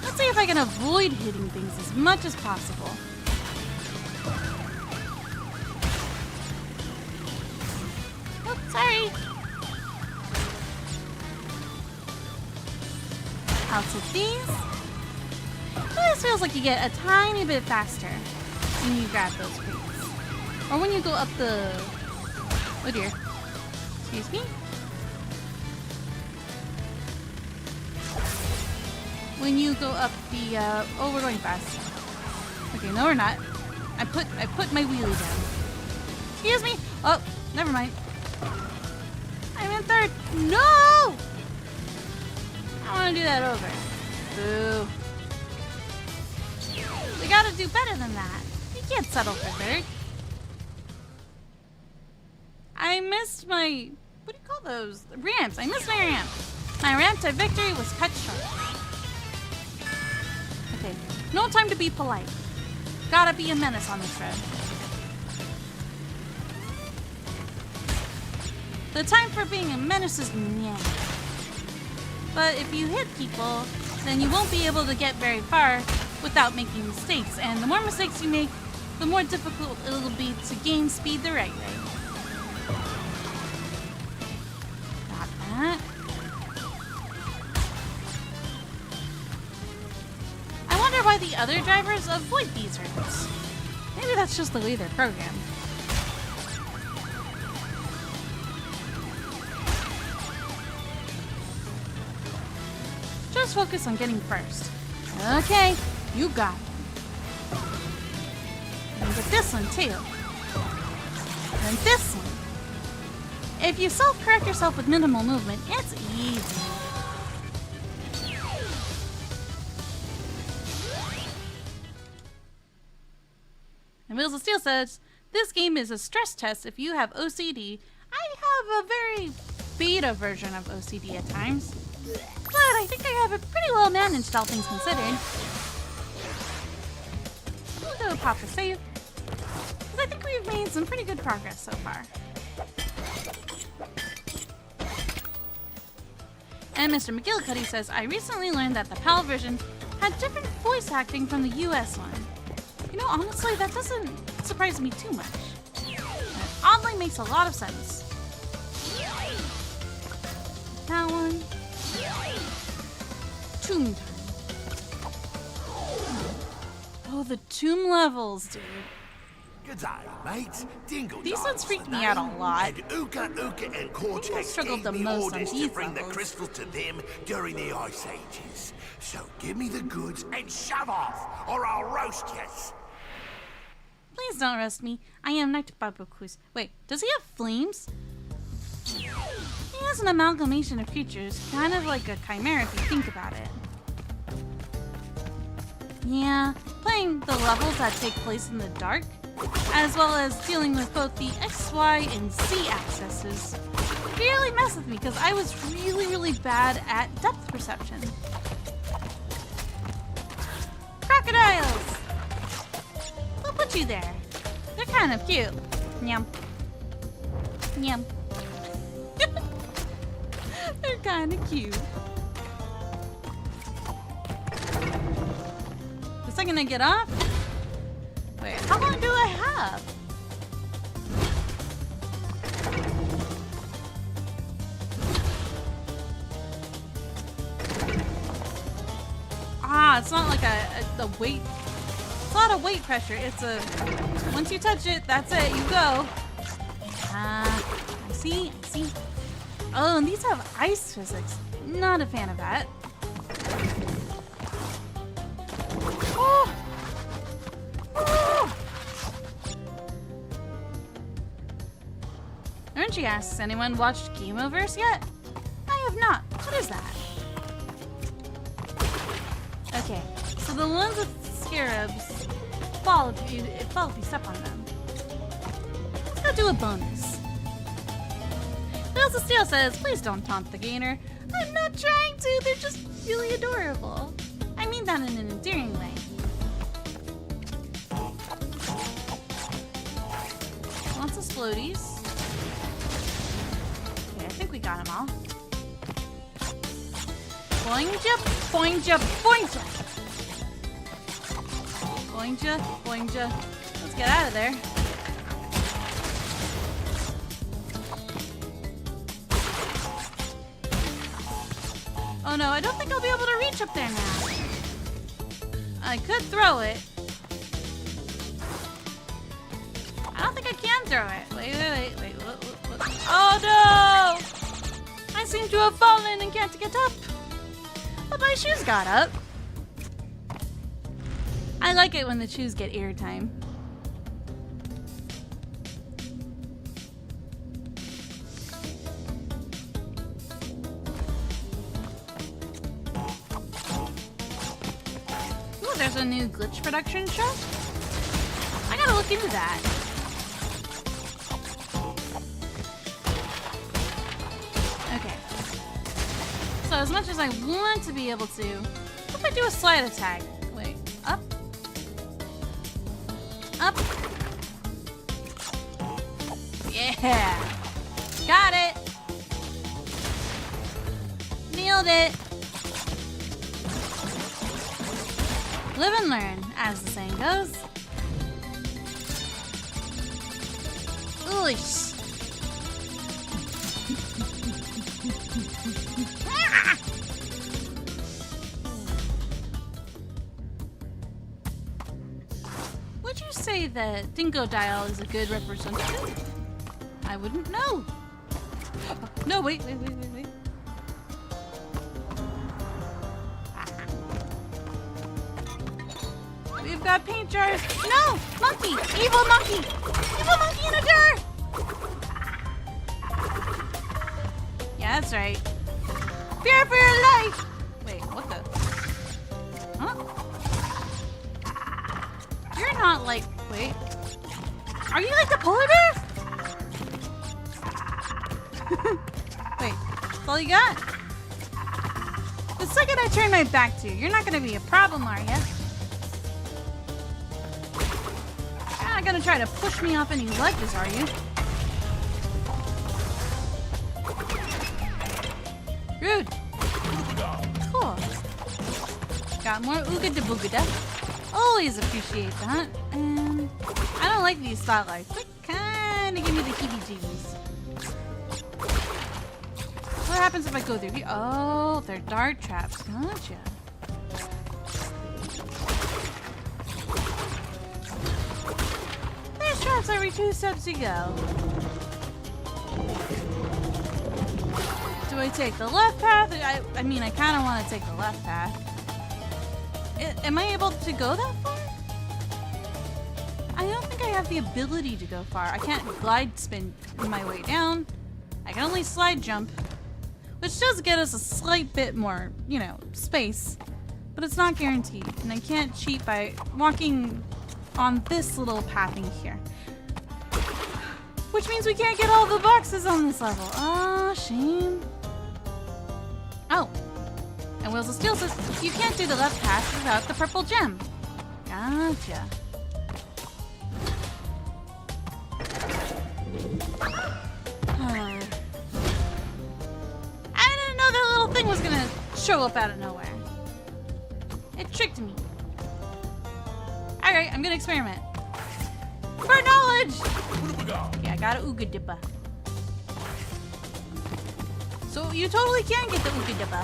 Let's see if I can avoid hitting things as much as possible. Oh, sorry. I'll take these. This feels like you get a tiny bit faster when you grab those crates. Or when you go up the... Oh dear. Excuse me? When you go up the... Oh, we're going fast. Okay, no we're not. I put my wheelie down. Excuse me! Oh, never mind. I'm in third. No! I want to do that over. Boo. We gotta do better than that. You can't settle for third. I missed my... What do you call those? Ramps. I missed my ramp. My ramp to victory was cut short. Okay. No time to be polite. Gotta be a menace on this road. The time for being a menace is now. But if you hit people, then you won't be able to get very far without making mistakes. And the more mistakes you make, the more difficult it'll be to gain speed the right way. Got that. I wonder why the other drivers avoid these routes. Maybe that's just the way they're programmed. Just focus on getting first. Okay, you got it. And get this one too. And this one. If you self-correct yourself with minimal movement, it's easy. And Wheels of Steel says, this game is a stress test if you have OCD. I have a very beta version of OCD at times. But I think I have it pretty well managed, all things considered. We'll go pop a save. Because I think we've made some pretty good progress so far. And Mr. McGillicuddy says, I recently learned that the PAL version had different voice acting from the US one. You know, honestly, that doesn't surprise me too much. It oddly makes a lot of sense. That one. Tomb time. Oh, the tomb levels, dude. G'day, mates. Dingle These ones freak me out a lot. And Uka and Cortex struggled gave the me most on orders to these bring the levels. crystals to them during the Ice Ages. So give me the goods and shove off, or I'll roast yous. Please don't roast me. I am Knight Babukus. Wait, does he have flames? He has an amalgamation of creatures, kind of like a chimera if you think about it. Yeah, playing the levels that take place in the dark as well as dealing with both the X, Y, and Z axes, really messed with me because I was really bad at depth perception. Crocodiles! We'll put you there. They're kind of cute. Nyam. Nyam. They're kind of cute. The second I get off... Wait, how long do I have? Ah, it's not like a weight. It's not a weight pressure. It's a... Once you touch it, that's it. You go. I see. Oh, and these have ice physics. Not a fan of that. Oh! Oh! Aren't asks, anyone watched Gameoverse yet? I have not. What is that? Okay, so the ones with scarabs fall if you step on them. Let's go do a bonus. Elsa Steele says, please don't taunt the gainer. I'm not trying to, they're just really adorable. I mean that in an endearing way. Lots of floaties. Okay, I think we got them all. Boingja, boingja, boingja. Boingja, boingja. Let's get out of there. Oh no, I don't think I'll be able to reach up there now. I could throw it. I don't think I can throw it. Wait. What? Oh no! I seem to have fallen and can't get up. But my shoes got up. I like it when the shoes get airtime. Ooh, there's a new glitch production show. I gotta look into that. Okay. So as much as I want to be able to, what if I do a slide attack? Wait, up? Up? Yeah! Got it! Nailed it! Live and learn, as the saying goes. Oosh! Would you say that Dingodile is a good representative? I wouldn't know. No, wait. We've got paint jars. No! Monkey! Evil monkey! Evil monkey in a jar! Yeah, that's right. Fear for your life! Wait, what the? Huh? You're not like... Wait. Are you like the polar bear? Wait, that's all you got? The second I turn my back to you, you're not gonna be a problem, are you? You're not gonna try to push me off any ledges, are you? Rude. Cool. Got more ooga da booga da. Always appreciate that. And I don't like these spotlights. They kinda give me the heebie-jeebies. What happens if I go through here? Oh, they're dart traps. Gotcha. There's traps every 2 steps you go. Do I take the left path? I mean, I kind of want to take the left path. Am I able to go that far? I don't think I have the ability to go far. I can't glide spin my way down. I can only slide jump. Which does get us a slight bit more, you know, space. But it's not guaranteed. And I can't cheat by walking on this little pathing here. Which means we can't get all the boxes on this level. Oh, shame. Oh. And Wheels of Steel says you can't do the left path without the purple gem. Gotcha. I didn't know that little thing was gonna show up out of nowhere. It tricked me. Alright, I'm gonna experiment. For knowledge! Yeah, I got a Ooga Dippa. So you totally can get the Ooga Dippa.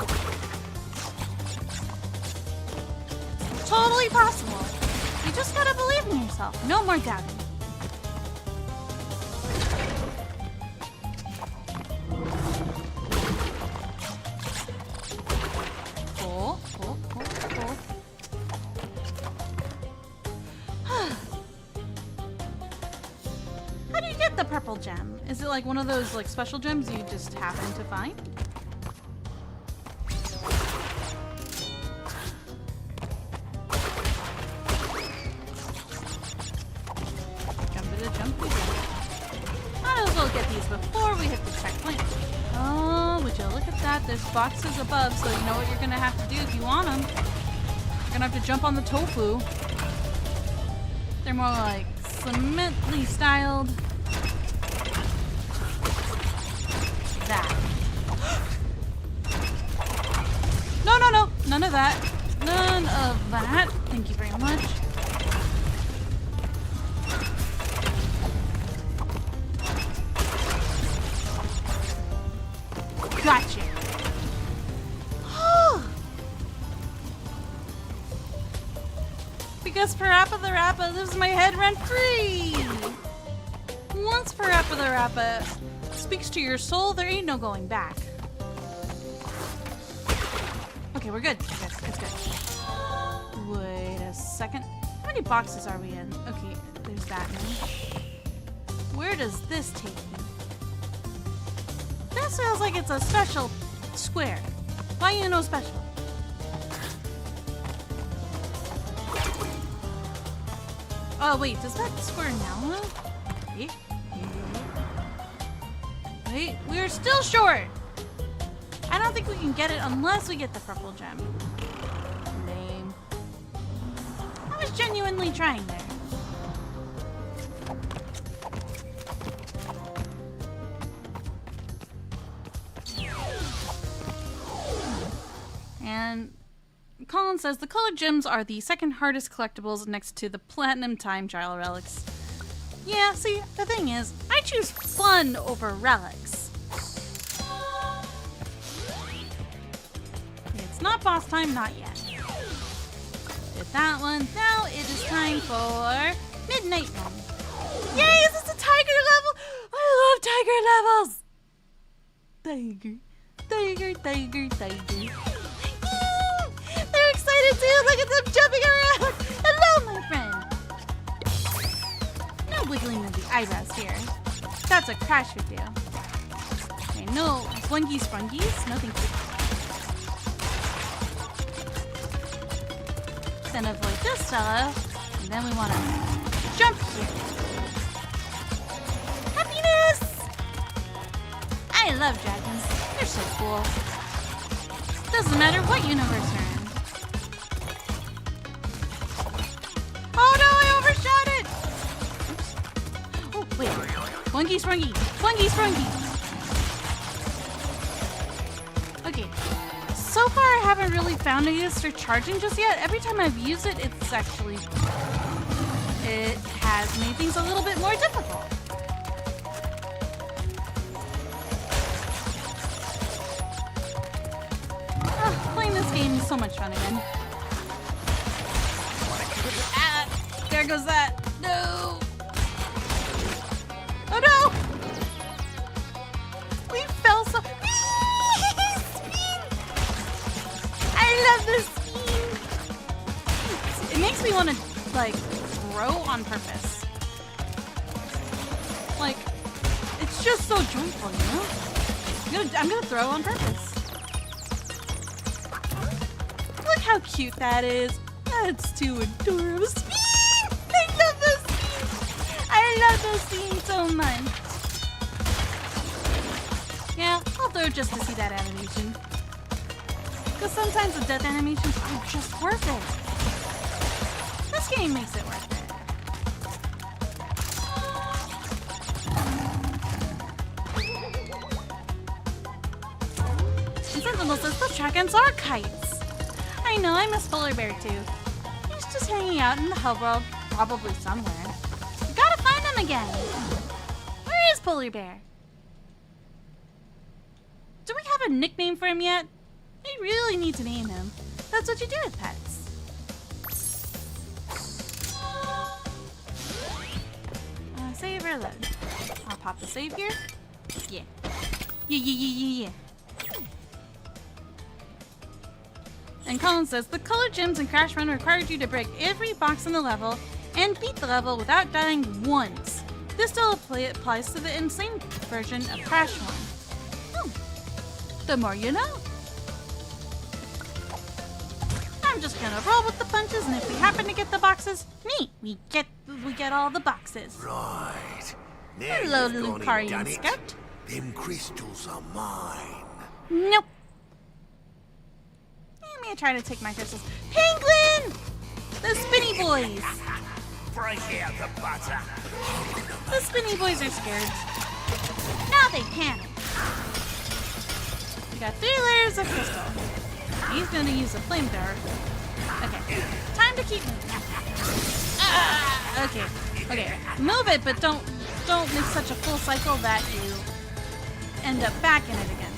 Totally possible. You just gotta believe in yourself. No more doubting. Pull. How do you get the purple gem? Is it like one of those like special gems you just happen to find? Before we hit the checkpoint. Oh, would you look at that? There's boxes above, so you know what you're gonna have to do if you want them. You're gonna have to jump on the tofu. They're more like cemently styled. That. No. None of that. None of that. Thank you very much. Gotcha. Because Parappa the Rappa lives my head rent free. Once Parappa the Rappa speaks to your soul, there ain't no going back. Okay, we're good. It's good. Wait a second. How many boxes are we in? Okay, there's that one. Where does this take me? This feels like it's a special square. Why you know special? Oh wait, does that square now look? Wait, we're still short. I don't think we can get it unless we get the purple gem. Lame. I was genuinely trying there. And Colin says the colored gems are the second hardest collectibles next to the platinum time trial relics. Yeah, see, the thing is, I choose fun over relics. It's not boss time, not yet. Did that one. Now it is time for Midnight Run. Yay, is this a tiger level? I love tiger levels. Tiger. They're excited too. Look at them jumping around. Hello, my friend. No wiggling of the eyebrows here. That's what Crash would do. Okay, no flunkies sprunkies. No thank you. Then avoid this fella. And then we want to jump here. Happiness! I love dragons. They're so cool. Doesn't matter what universe you're in. Oh no, I overshot it! Oops. Oh, wait. Flunky sprunky. Flunky sprunky. Okay. So far, I haven't really found a use for charging just yet. Every time I've used it, it's actually... it has made things a little bit more difficult. Playing this game is so much fun again. Ah, there goes that. No. Oh no! We fell so... I love this spin. It makes me want to, like, throw on purpose. Like, it's just so joyful, you know? I'm gonna throw on purpose. Look how cute that is. That's too adorable. I I love those scenes so much. Yeah, I'll throw just to see that animation. Because sometimes the death animations are just worth it. This game makes it worth it. And Sentinel says the dragons are kites. I know, I miss Polar Bear too. He's just hanging out in the hub world, probably somewhere. We gotta find him again. Where is Polar Bear? Do we have a nickname for him yet? I really need to name him. That's what you do with pets. Save or load? I'll pop the save here. Yeah. Yeah. And Colin says, the color gems in Crash Run required you to break every box in the level and beat the level without dying once. This still applies to the insane version of Crash Run. The more you know. I'm just gonna roll with the punches, and if we happen to get the boxes, neat, we get all the boxes. Right. Now Hello, you've gone Lucarian and done it. Scout. Them crystals are mine. Nope. I'm gonna try to take my crystals. Penguin! The spinny boys. Break out the butter. The spinny boys are scared. Now they panic. We got 3 layers of crystal. He's gonna use a flamethrower. Okay, time to keep moving. Okay. Move it, but don't make such a full cycle that you end up back in it again.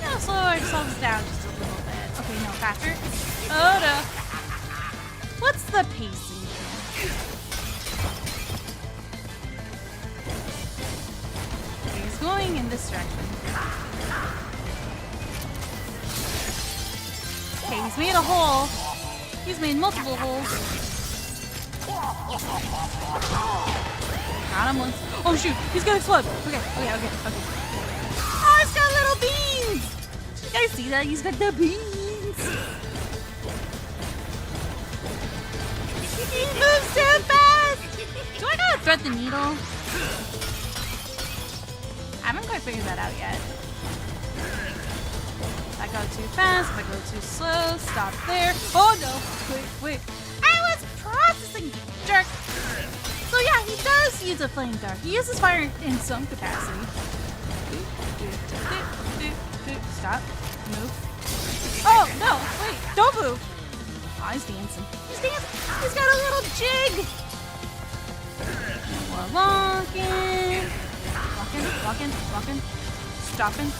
Now slow ourselves down just a little bit. Okay, no, faster. Oh no. What's the pacing here? Okay, he's going in this direction. Okay, he's made a hole. He's made multiple holes. Got him once. Oh shoot, he's gonna explode. Okay. Oh, he's got little beans. You guys see that? He's got the beans. He moves so fast. Do I gotta thread the needle? I haven't quite figured that out yet. If I go too fast, if I go too slow, stop there. Oh no, wait. I was processing, jerk. So yeah, he does use a flamethrower. He uses fire in some capacity. Stop, move. Oh no, wait, don't move. Oh, he's dancing. He's got a little jig. We're walking, stopping.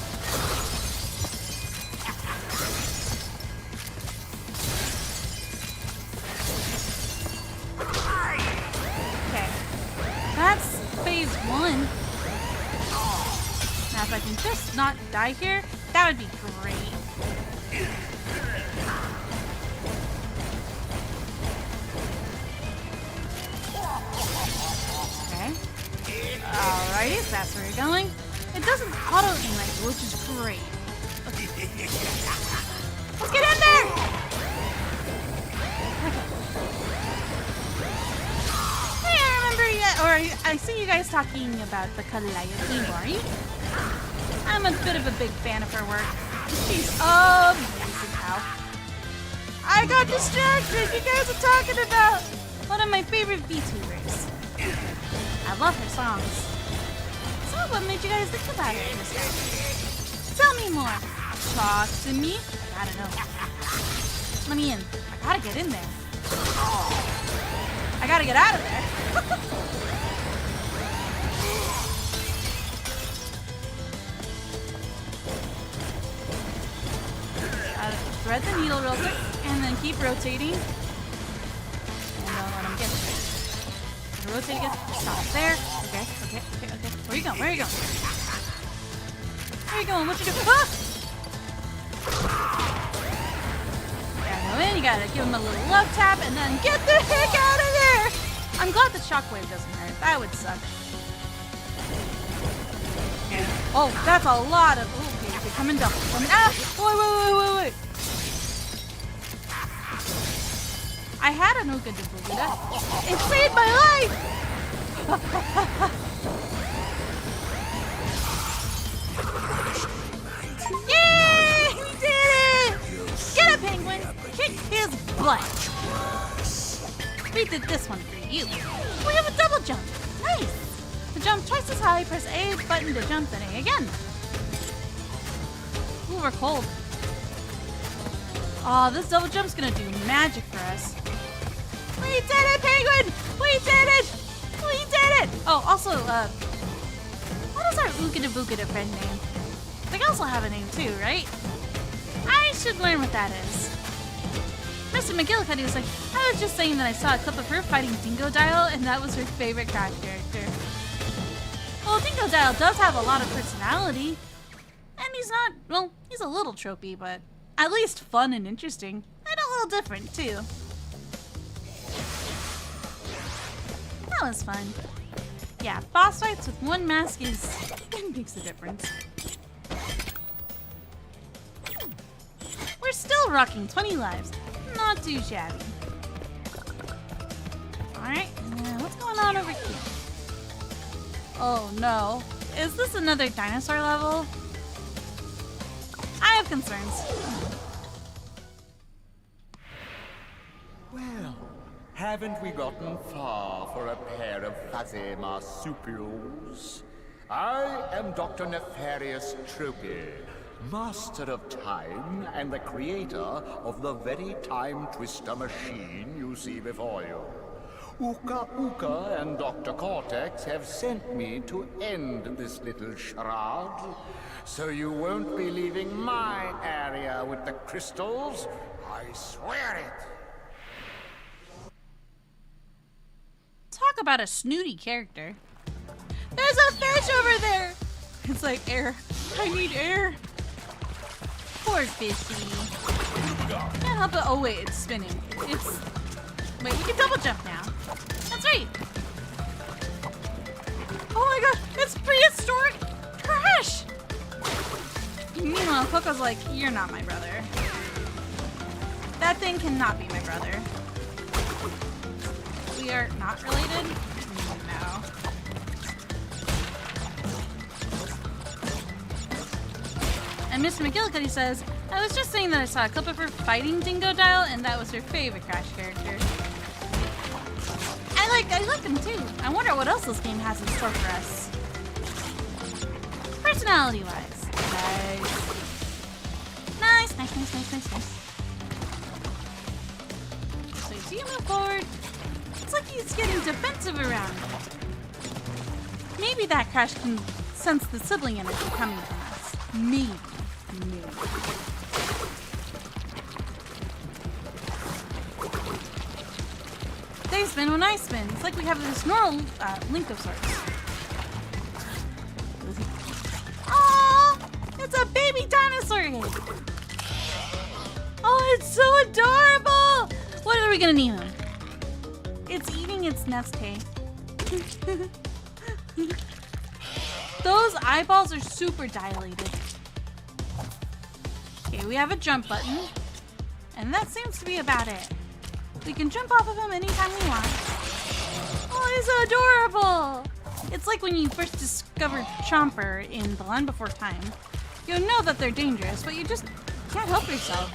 Okay, that's phase 1. Now if I can just not die here, that would be great. Okay. Alrighty, that's where you're going. It doesn't auto-aim like you, which is great. Okay. Let's get in there! Okay. Hey, I remember I see you guys talking about the Calliope Mori. I'm a bit of a big fan of her work. She's amazing, pal. I got distracted. You guys are talking about one of my favorite Vtubers. I love her songs. So what made you guys think about her? Tell me more. Talk to me. I don't know. Let me in. I gotta get in there. I gotta get out of there. Thread the needle real quick, and then keep rotating. And don't let him get there. Rotate again. Stop there. Okay. Where you going? Where you going? What you doing? Ah! Go in. You gotta give him a little love tap, and then get the heck out of there. I'm glad the shockwave doesn't hurt. That would suck. Okay. Oh, that's a lot of. Okay, they're coming down. Wait. I had an Ooga Dooga. It saved my life! Yay! We did it! Get a penguin! Kick his butt! We did this one for you. We have a double jump. Nice! To jump twice as high, press A button to jump, then A again. Ooh, we're cold. Aw, this double jump's gonna do magic for us. We did it, penguin! We did it! We did it! Oh, also, what is our Ookada friend name? They also have a name too, right? I should learn what that is. Mr. McGillicuddy was like, I was just saying that I saw a clip of her fighting Dingodile, and that was her favorite Crash character. Well, Dingodile does have a lot of personality. And he's not, well, he's a little tropey, but at least fun and interesting. And a little different, too. That was fun. Yeah, boss fights with one mask it makes a difference. We're still rocking 20 lives. Not too shabby. Alright, what's going on over here? Oh no. Is this another dinosaur level? I have concerns. Well, haven't we gotten far for a pair of fuzzy marsupials? I am Dr. Nefarious Tropy, master of time and the creator of the very time twister machine you see before you. Uka Uka and Dr. Cortex have sent me to end this little charade, so you won't be leaving my area with the crystals. I swear it. Talk about a snooty character. There's a fish over there! It's like air. I need air. Poor fishy. Can't help it. Oh wait, it's spinning. Wait, we can double jump now. That's right. Oh my god, it's prehistoric Crash! Meanwhile, Coco's like, you're not my brother. That thing cannot be my brother. We are not related? No. And Mr. McGillicuddy says, I was just saying that I saw a clip of her fighting Dingodile, and that was her favorite Crash character. I like him too. I wonder what else this game has in store for us. Personality-wise. Nice. Nice. So you see him move forward. It's like he's getting defensive around. Maybe that Crash can sense the sibling energy coming from us. Maybe. They spin when I spin. It's like we have this neural link of sorts. Aww! It's a baby dinosaur head! Oh, it's so adorable! What are we gonna name him? It's eating its nest hay. Those eyeballs are super dilated. Okay, we have a jump button. And that seems to be about it. We can jump off of him anytime we want. Oh, he's adorable! It's like when you first discovered Chomper in The Land Before Time. You know that they're dangerous, but you just can't help yourself.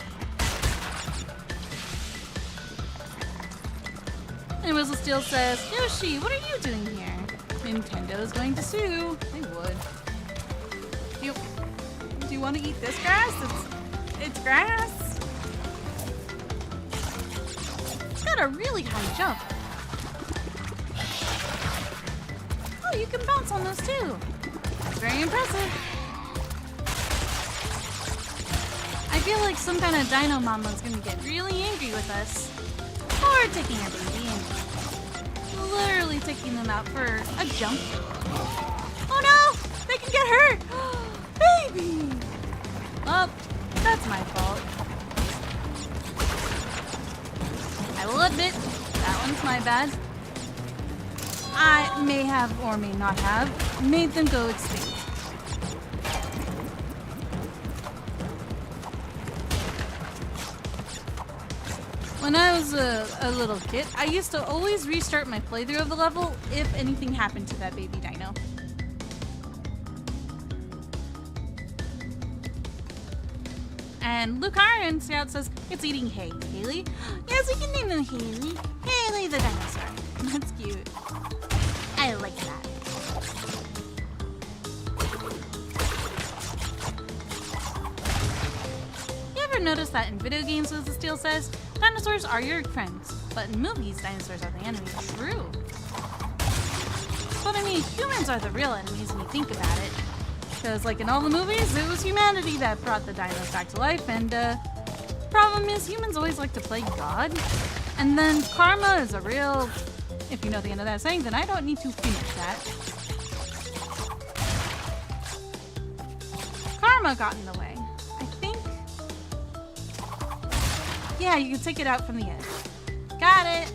And Whistle Steel says, Yoshi, what are you doing here? Nintendo is going to sue. They would. Do you want to eat this grass? It's grass. It's got a really high jump. Oh, you can bounce on those too. That's very impressive. I feel like some kind of dino mama's gonna get really angry with us. Or taking a baby and literally taking them out for a jump. Oh no! They can get hurt! Baby! Oh, that's my fault. I will admit, that one's my bad. I may have or may not have made them go extinct. When I was a little kid, I used to always restart my playthrough of the level if anything happened to that baby dino. And Lucarian Scout says it's eating hay. Haley? Yes, we can name him Haley. Haley the dinosaur. That's cute. I like that. You ever notice that in video games, as the Steel says, dinosaurs are your friends, but in movies, dinosaurs are the enemy? True. But I mean, humans are the real enemies when you think about it. Because, like in all the movies, it was humanity that brought the dinos back to life, and problem is humans always like to play God. And then karma is a real... If you know the end of that saying, then I don't need to finish that. Karma got in the way. I think... Yeah, you can take it out from the edge. Got it!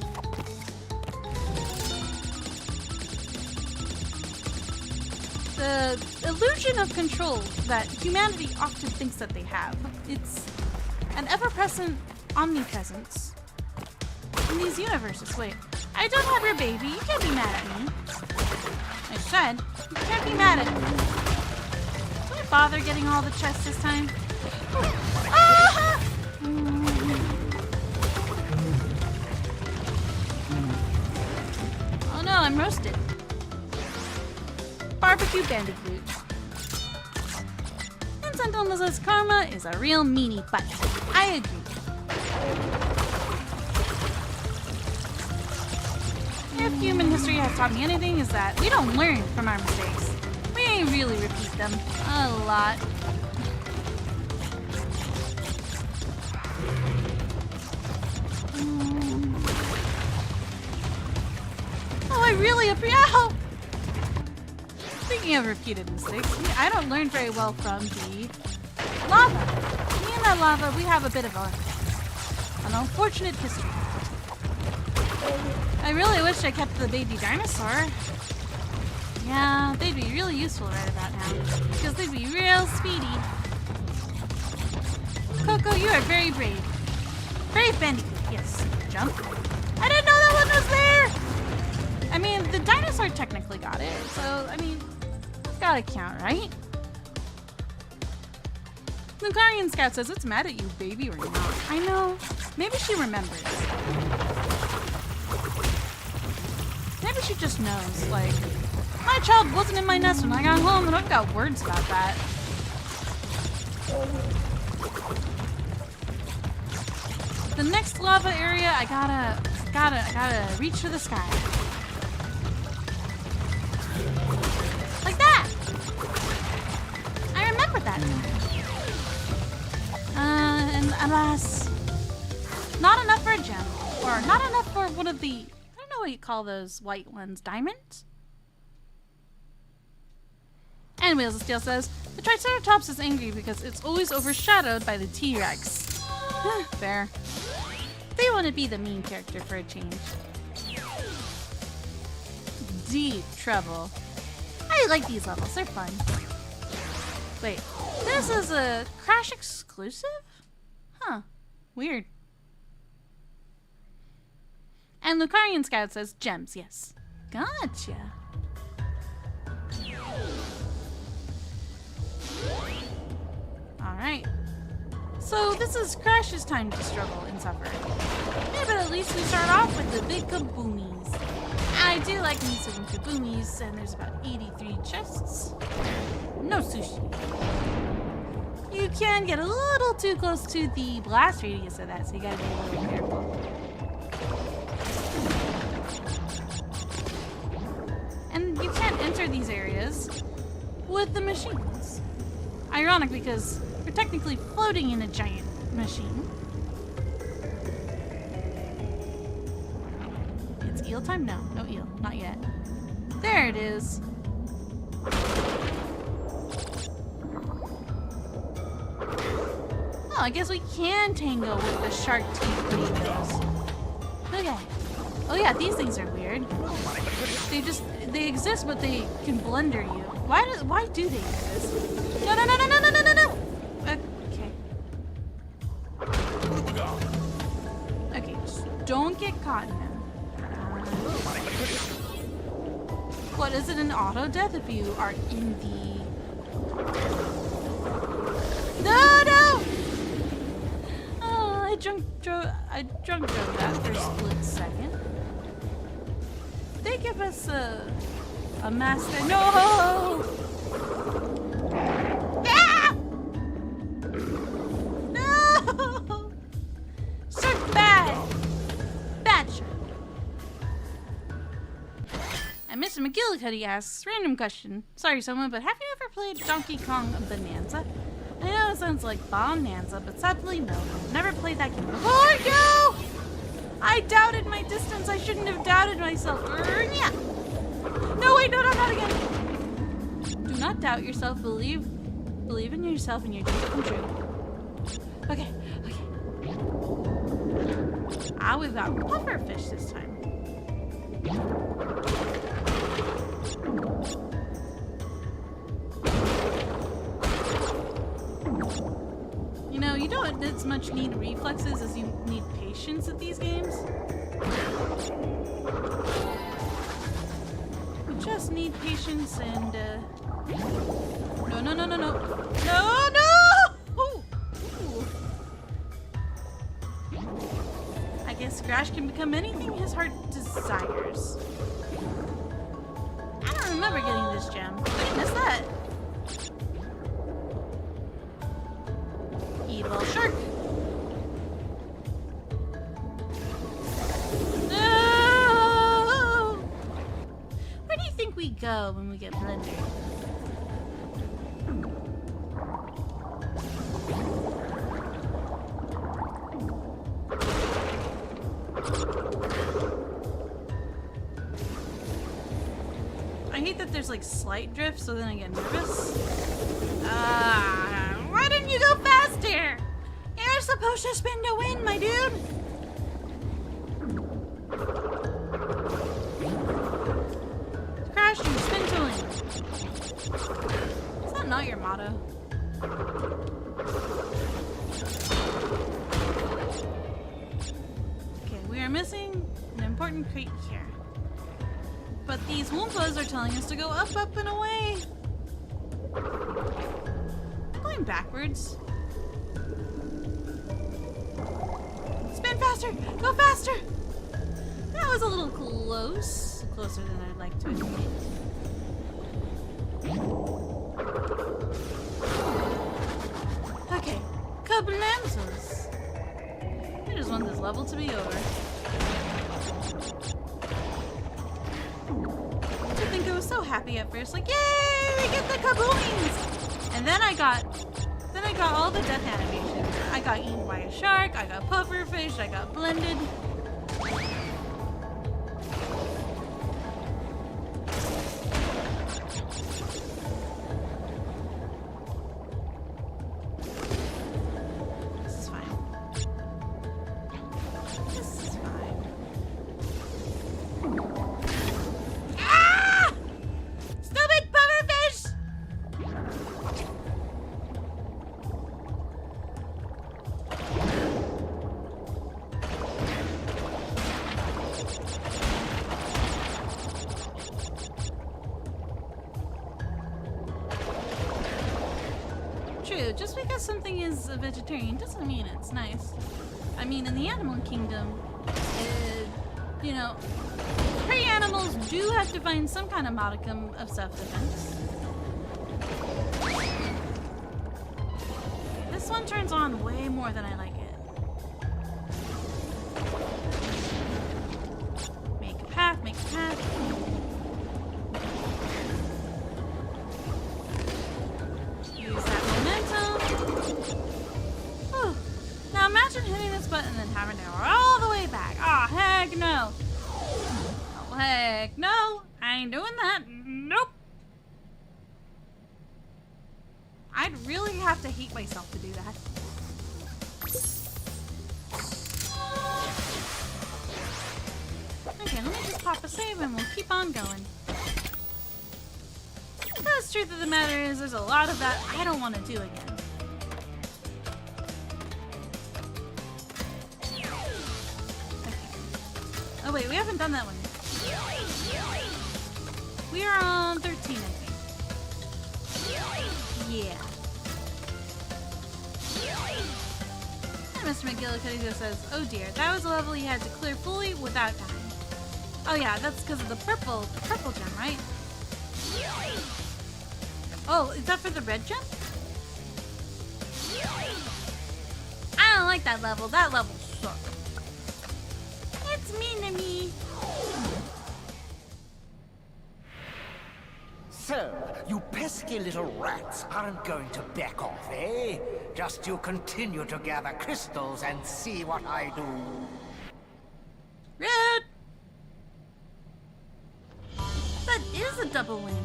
The illusion of control that humanity often thinks that they have. It's an ever-present omnipresence in these universes. Wait, I don't have your baby. You can't be mad at me. I said, you can't be mad at me. Did I bother getting all the chests this time? Ah! Oh no, I'm roasted. Barbecue Bandicoot. And Sentinel says karma is a real meanie, but I agree. If human history has taught me anything, is that we don't learn from our mistakes. We really repeat them a lot. Oh, I really appreciate. Oh! Speaking of repeated mistakes, I don't learn very well from the lava. Me and that lava, we have a bit of an unfortunate history. I really wish I kept the baby dinosaur. Yeah, they'd be really useful right about now, because they'd be real speedy. Coco, you are very brave. Brave Bandicoot, yes. Jump. I didn't know that one was there! I mean, the dinosaur technically got it, so, I mean... Gotta count, right? Lucarian Scout says it's mad at you, baby, or not. I know. Maybe she remembers. Maybe she just knows. Like, my child wasn't in my nest when I got home, and I've got words about that. The next lava area, I gotta reach for the sky. Like that! I remember that. And alas, not enough for a gem. Or not enough for one of the, I don't know what you call those white ones, diamonds? And Wheels of Steel says, the Triceratops is angry because it's always overshadowed by the T-Rex. Fair. They want to be the mean character for a change. Deep trouble. I like these levels, they're fun. Wait, this is a Crash exclusive? Huh, weird. And Lucarian Scout says gems, yes. Gotcha. Alright. So this is Crash's time to struggle and suffer. Yeah, but at least we start off with the big kaboomies. I do like me some kaboomies, and there's about 83 chests. No sushi. You can get a little too close to the blast radius of that, so you gotta be a little careful. And you can't enter these areas with the machines. Ironic because we're technically floating in a giant machine. It's eel time? No, no eel, not yet. There it is. Oh, I guess we can tango with the shark teeth windows. Okay. Oh yeah, these things are weird. They exist, but they can blunder you. Why do they exist? No, no, no, no, no, no, no, no, no! Okay. Okay, don't get caught in him. What, is it an auto death if you are in the... No! Oh, I drunk drove that for a split second. They give us a master. No! Ah! No! Shark bad! Bad shark. And Mr. McGillicuddy asks, random question. Sorry, Sohma, but have you ever played Donkey Kong Bonanza? I know it sounds like Bonanza, but sadly, no. Never played that game before. Oh, no! I doubted my distance. I shouldn't have doubted myself. Yeah. No, wait, no, not again. Do not doubt yourself. Believe in yourself and your dreams come true. Okay. Ah, we've got pufferfish this time. You know, you don't as much need reflexes as you need patience at these games. You just need patience and, No! Ooh. I guess Crash can become anything his heart desires. I don't remember getting this gem. I missed that. Evil shark. No! Where do you think we go when we get blended? I hate that there's like slight drift, so then I get nervous. Why didn't you go faster? You're supposed to spin to win, my dude. Crash, you spin to win. Is that not your motto? Okay, we are missing an important crate here. But these Woompas are telling us to go up, up, and away. I'm going backwards. Spin faster! Go faster! That was a little close. Closer than I'd like to admit. Okay. Kablamsos. I just want this level to be over. I think I was so happy at first, like, yay, we get the kaboomings! And then I got all the death animations. I got eaten by a shark, I got pufferfish, I got blended. This is fine. This is fine. Ah! Stupid pufferfish! True, just because something is a vegetarian doesn't mean it's nice. I mean, in the animal kingdom, you know, prey animals do have to find some kind of modicum of self-defense. This one turns on way more than I like it. Make a path, make a path. Use that momentum. Whew. Now imagine hitting this button and then having to go all the way back. Oh, heck no. Oh, heck no. I ain't doing that. Nope. I'd really have to hate myself to do that. Okay, let me just pop a save and we'll keep on going. The truth of the matter is there's a lot of that I don't want to do again. Okay. Oh wait, we haven't done that one yet. We are on 13, I think. Yeah. And Mr. McGillicuddy says, oh dear, that was a level he had to clear fully without dying. Oh yeah, that's because of the purple gem, right? Oh, is that for the red gem? I don't like that level. That level sucks. It's mean to me. So, you pesky little rats aren't going to back off, eh? Just you continue to gather crystals and see what I do. Red! That is a double win.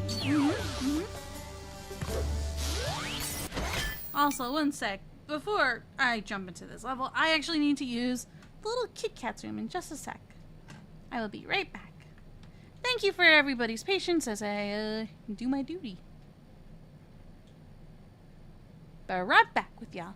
Also, one sec. Before I jump into this level, I actually need to use the little Kit Kat's room in just a sec. I will be right back. Thank you for everybody's patience as I do my duty. But right back with y'all.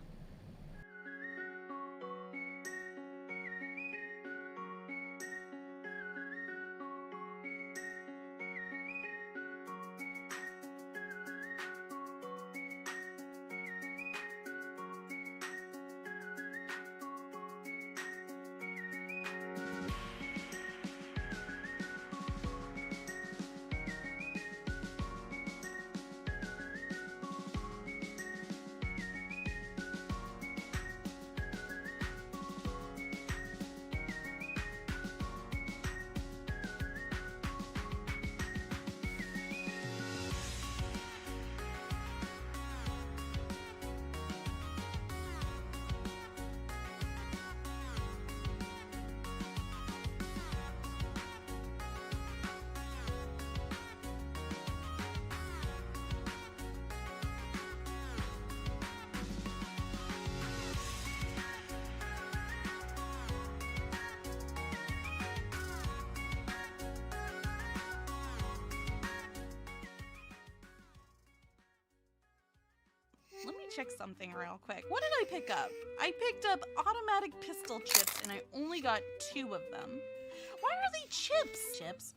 Let me check something real quick. What did I pick up? I picked up automatic pistol chips and I only got 2 of them. Why are they chips?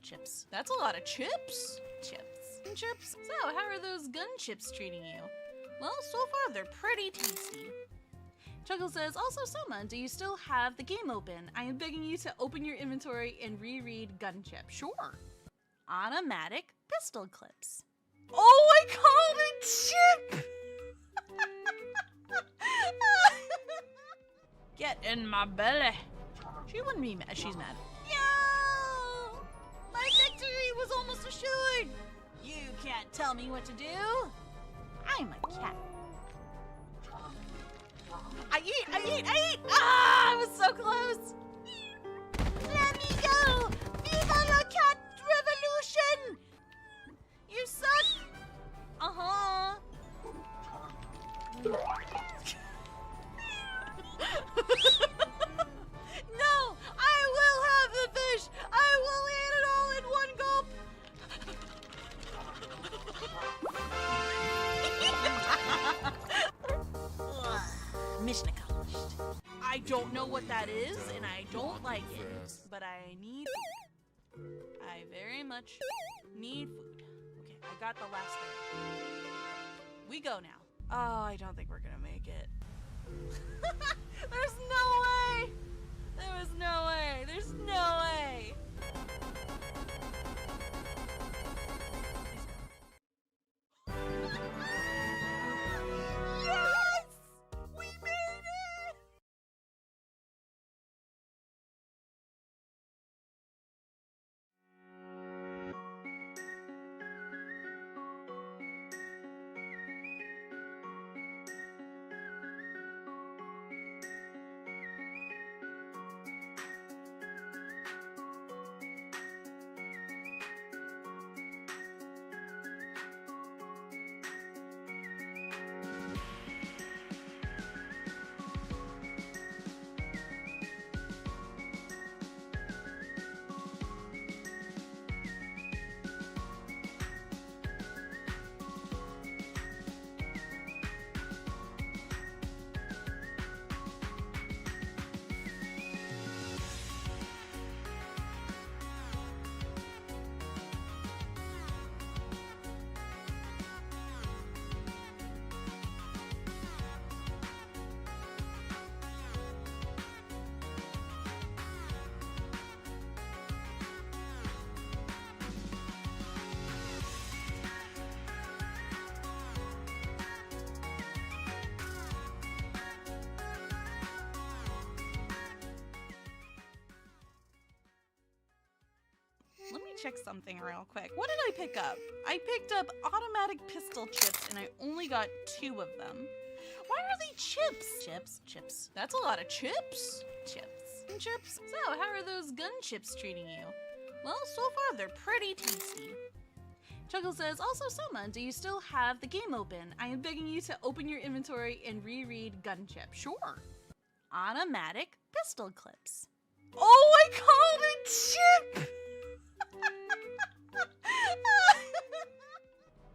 Chips. That's a lot of chips. Chips. So, how are those gun chips treating you? Well, so far they're pretty tasty. Chuckle says, also Sohma, do you still have the game open? I am begging you to open your inventory and reread gun chip. Sure. Automatic pistol clips. Oh, I called it chip! Get in my belly. She wouldn't be mad. She's mad. Yo! My victory was almost assured. You can't tell me what to do. I'm a cat. I eat! Ah! I was so close. Let me go! Viva la cat revolution! You suck! Uh-huh. No! I will have the fish! I will eat it all in one gulp! Mission accomplished. I don't know what that is, and I don't like it, but I need food. I very much need food. Okay, I got the last thing. We go now. Oh, I don't think we're gonna make it. There's no way! There is no way! There's no way! Yes! We made it! check something real quick. What did I pick up? I picked up automatic pistol chips, and I only got 2 of them. Why are they chips? Chips. That's a lot of chips. Chips. So, how are those gun chips treating you? Well, so far they're pretty tasty. Chuckle says, also Sohma, do you still have the game open? I am begging you to open your inventory and reread gun chip. Sure. Automatic pistol clips. Oh, I called it chip!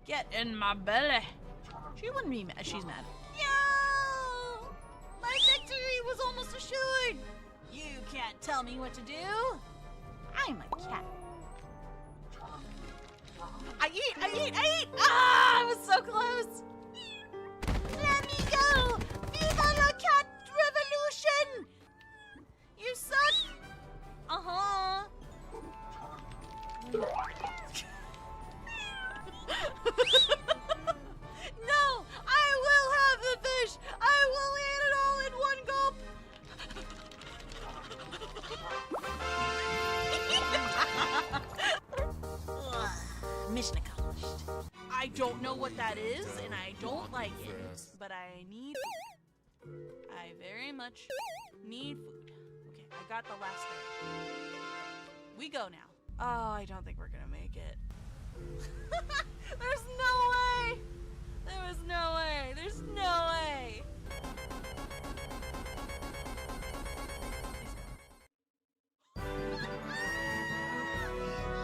Get in my belly. She wouldn't be mad. She's mad. Yo! My victory was almost assured. You can't tell me what to do. I'm a cat. I eat! Ah, I was so close. Let me go. Viva la cat revolution. You suck. Uh-huh. No, I will have the fish. I will eat it all in one gulp. Mission accomplished. I don't know what that is, and I don't like it, but I very much need food. Okay, I got the last thing. We go now. Oh, I don't think we're gonna make it. There's no way! There is no way! There's no way!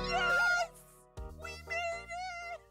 Yes! We made it!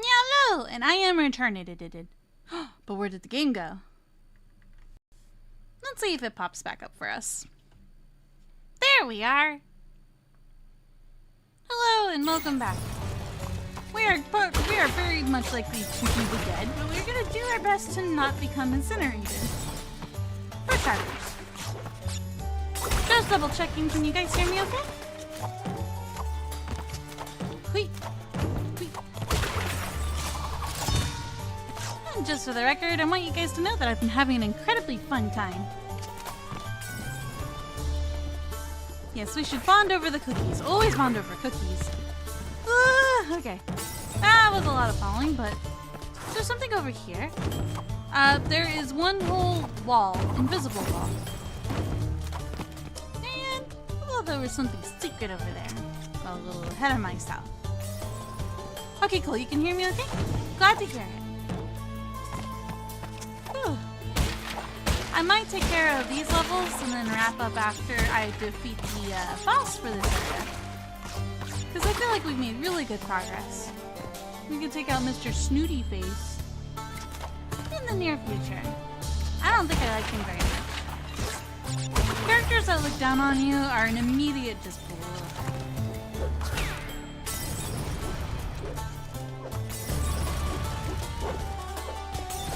Hello, and I am returned. But where did the game go? Let's see if it pops back up for us. There we are. Hello and welcome back. We are very much likely to be the dead, but we're gonna do our best to not become incinerated. For starters. Just double checking, can you guys hear me okay? Wait. And just for the record, I want you guys to know that I've been having an incredibly fun time. Yes, we should bond over the cookies. Always bond over cookies. Okay. That was a lot of falling, but there's something over here. There is one whole wall, invisible wall. And I thought there was something secret over there. Well, a little ahead of myself. Okay, cool. You can hear me okay? Glad to hear it. Whew. I might take care of these levels and then wrap up after I defeat the boss for this area. Because I feel like we've made really good progress. We can take out Mr. Snooty Face in the near future. I don't think I like him very much. Characters that look down on you are an immediate disbelief.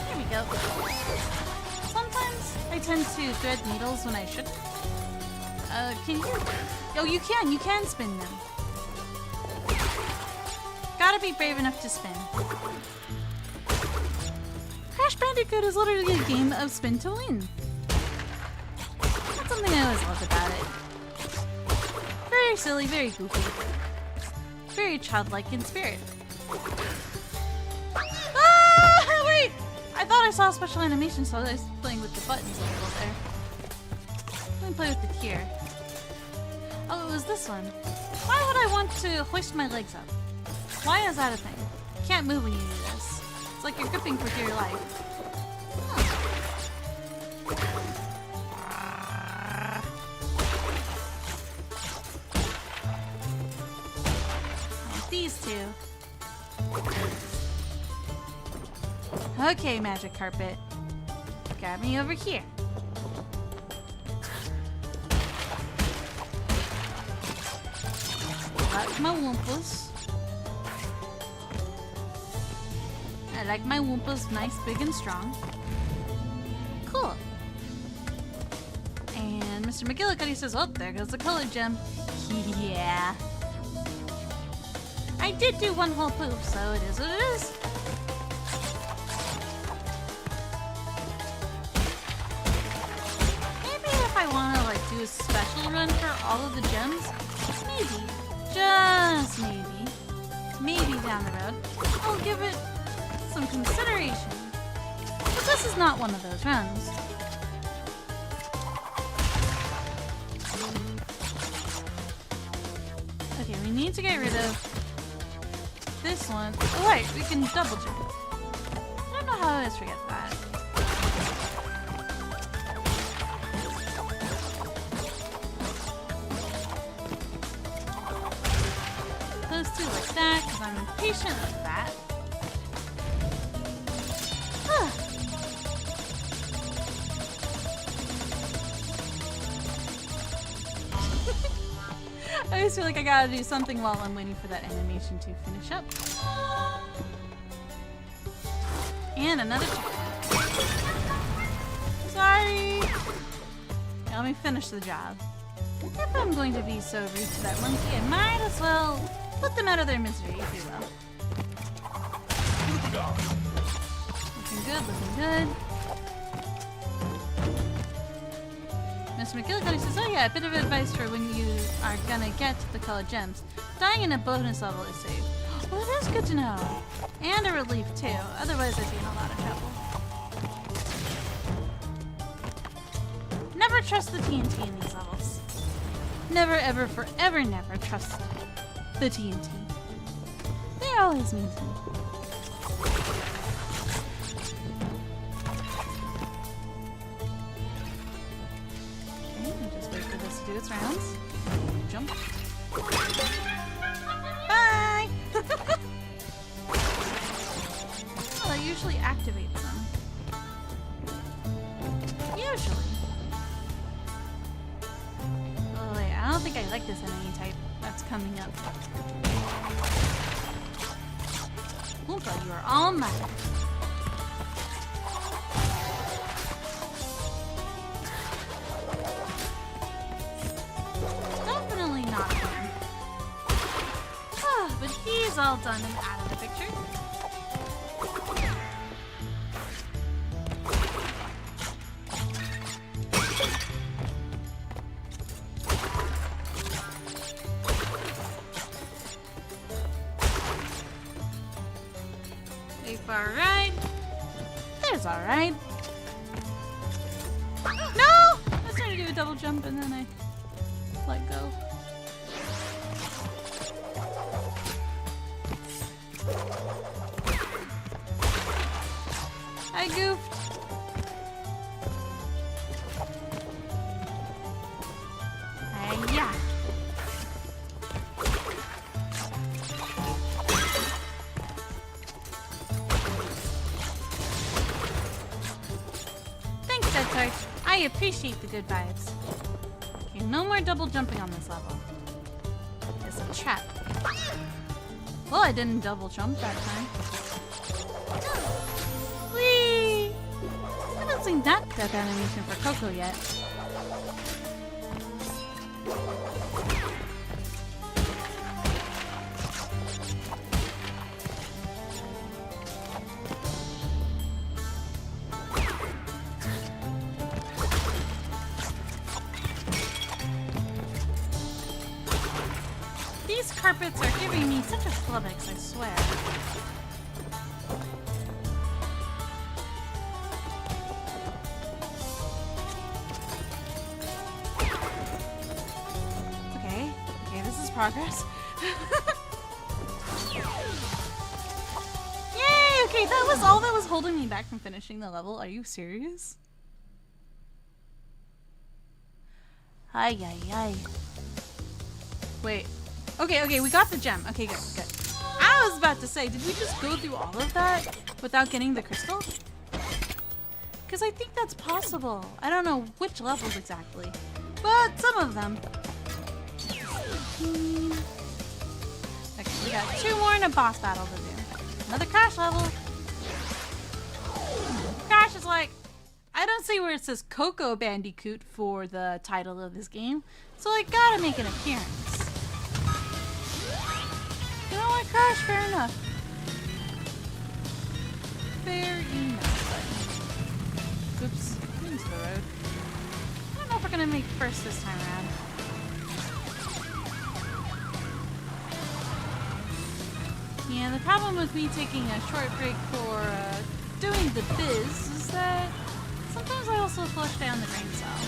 There we go. Sometimes I tend to thread needles when I shouldn't. Can you? Oh, you can spin them. Gotta be brave enough to spin. Crash Bandicoot is literally a game of spin to win. That's something I always loved about it. Very silly, very goofy. Very childlike in spirit. Ah, wait! I thought I saw a special animation, so I was playing with the buttons a little there. Let me play with it here. Oh, it was this one. Why would I want to hoist my legs up? Why is that a thing? You can't move when you do this. It's like you're gripping for dear life. These two. Okay, magic carpet. Grab me over here. I like my Woompus. I like my Woompus nice, big, and strong. Cool. And Mr. McGillicuddy says, oh, there goes the colored gem. Yeah. I did do one whole poop, so it is what it is. Maybe if I want to like do a special run for all of the gems, maybe, just maybe down the road, I'll give it some consideration. But this is not one of those runs. Okay, we need to get rid of this one. Oh wait, we can double jump. I don't know how I always forget that. Those two like that, because I'm impatient with that. I always feel like I gotta do something while I'm waiting for that animation to finish up. And another checkpoint. Sorry! Now let me finish the job. If I'm going to be so rude to that monkey, I might as well put them out of their misery, if you will. Looking good, looking good. Mr. McGillicuddy says, oh yeah, a bit of advice for when you are gonna get the colored gems. Dying in a bonus level is safe. Well, it is good to know. And a relief too, otherwise I'd be in a lot of trouble. Never trust the TNT in these levels. Never, ever, forever, never trust the TNT. They always mean to me. Do its rounds. Jump. Bye! Well, that usually activates them. Usually. Oh wait, I don't think I like this enemy type that's coming up. Oompa, you are all mine. But he's all done and out of the picture. Safe, alright. There's alright. No! I was trying to do a double jump and then I let go. I goofed. Yeah. Thanks, Satori. I appreciate the good vibes. Okay, no more double jumping on this level. It's a trap. Well, I didn't double jump that time. Whee! I haven't seen that death animation for Coco yet. carpets are giving me such a flummox, I swear. Okay, this is progress. Yay! Okay, that was all that was holding me back from finishing the level. Are you serious? Ay, ay, ay. Wait. Okay, we got the gem. Okay, good. I was about to say, did we just go through all of that without getting the crystal? Because I think that's possible. I don't know which levels exactly, but some of them. Okay, we got 2 more in a boss battle to do. Another crash level. Crash is like, I don't see where it says Coco Bandicoot for the title of this game, so I gotta make an appearance. You know what, Crash? Fair enough. Fair enough. Oops, into the road. I don't know if we're gonna make first this time around. Yeah, the problem with me taking a short break for doing the biz is that sometimes I also flush down the brain cell.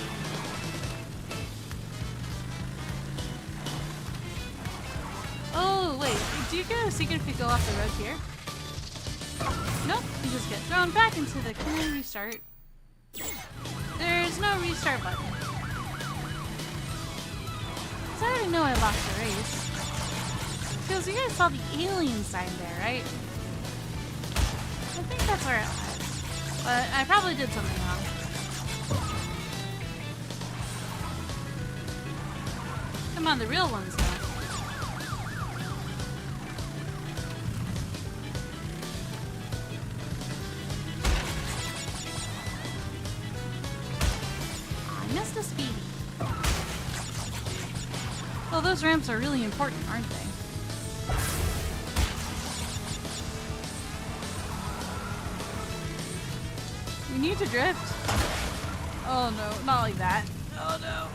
Oh, wait. Do you get a secret if you go off the road here? Nope. You just get thrown back into the... Can I restart? There's no restart button. So I already know I lost the race. Because you guys saw the alien sign there, right? I think that's where it was. But I probably did something wrong. Come on, the real ones now. I missed a speedy. Well, those ramps are really important, aren't they? We need to drift. Oh no, not like that. Oh no.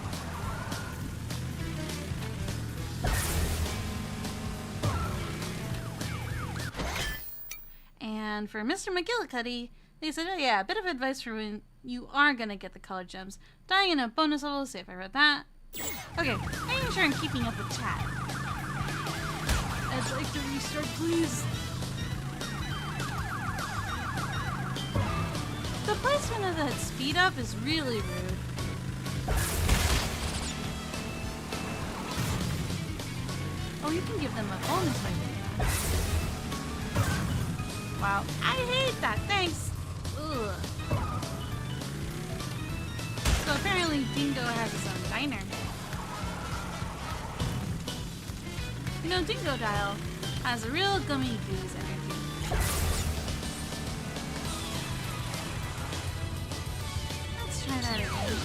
And for Mr. McGillicuddy, they said, oh yeah, a bit of advice for when you are gonna get the colored gems. Dying in a bonus level, see if I read that. Okay, making sure I'm keeping up with chat. I'd like to restart, please. The placement of that speed up is really rude. Oh, you can give them a bonus by doing that. Wow, I hate that. Thanks. Ugh. So apparently Dingo has his own diner. You know, Dingo Dial has a real gummy goose energy. Let's try that again.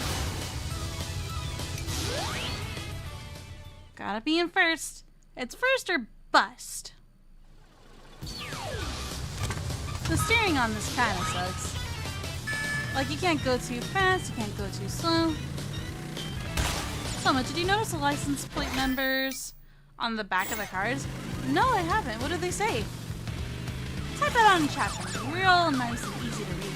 Gotta be in first. It's first or bust. The steering on this kinda sucks. Like, you can't go too fast, you can't go too slow. Sohma, did you notice the license plate numbers on the back of the cars? No, I haven't. What did they say? Type that on in chat for me. Real nice and easy to read.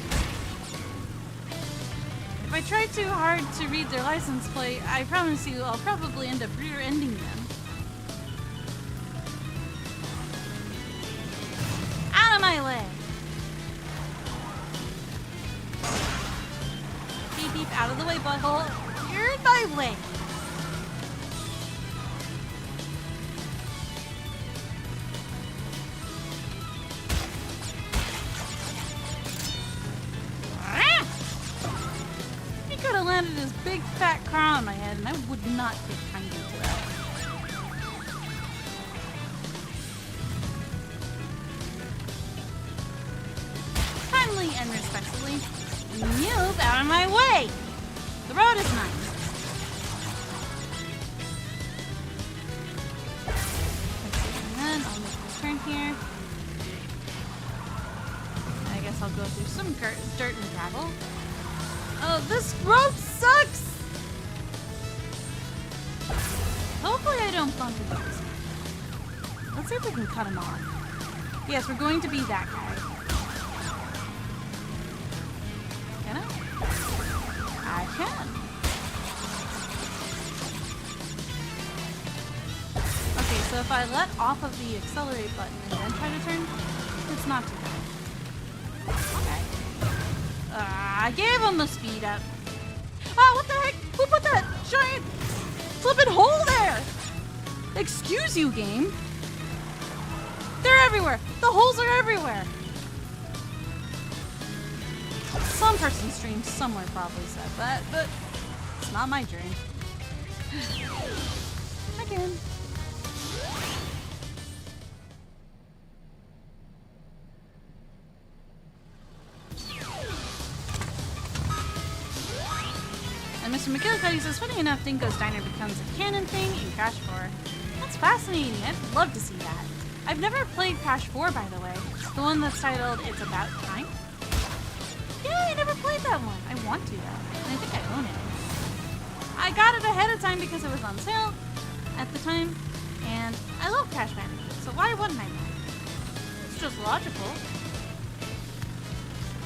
If I try too hard to read their license plate, I promise you I'll probably end up rear-ending them. Out of my way! Beep beep, out of the way, butthole. You're in my way. He could have landed his big fat crown on my head, and I would not take kindly to that. Kindly and respectfully, move out of my way! The road is mine. And then I'll make this turn here. I guess I'll go through some dirt and gravel. Oh, this road sucks! Hopefully I don't bump into this. Let's see if we can cut him off. Yes, we're going to be that guy. Can I? I can. Okay, so if I let off of the accelerate button and then try to turn, it's not too bad. Okay. I gave him the speed up. Oh, what the heck? Who put that giant flippin' hole there? Excuse you, game. They're everywhere. The holes are everywhere. Some person streamed somewhere probably said that, but it's not my dream. Again. And Mr. McGillicuddy says, funny enough, Dingo's Diner becomes a canon thing in Crash 4. That's fascinating. I'd love to see that. I've never played Crash 4, by the way. The one that's titled It's About Time. Yeah, I never played that one. I want to, though. And I think I own it. I got it ahead of time because it was on sale at the time. And I love Crash Bandicoot, so why wouldn't I buy it? It's just logical.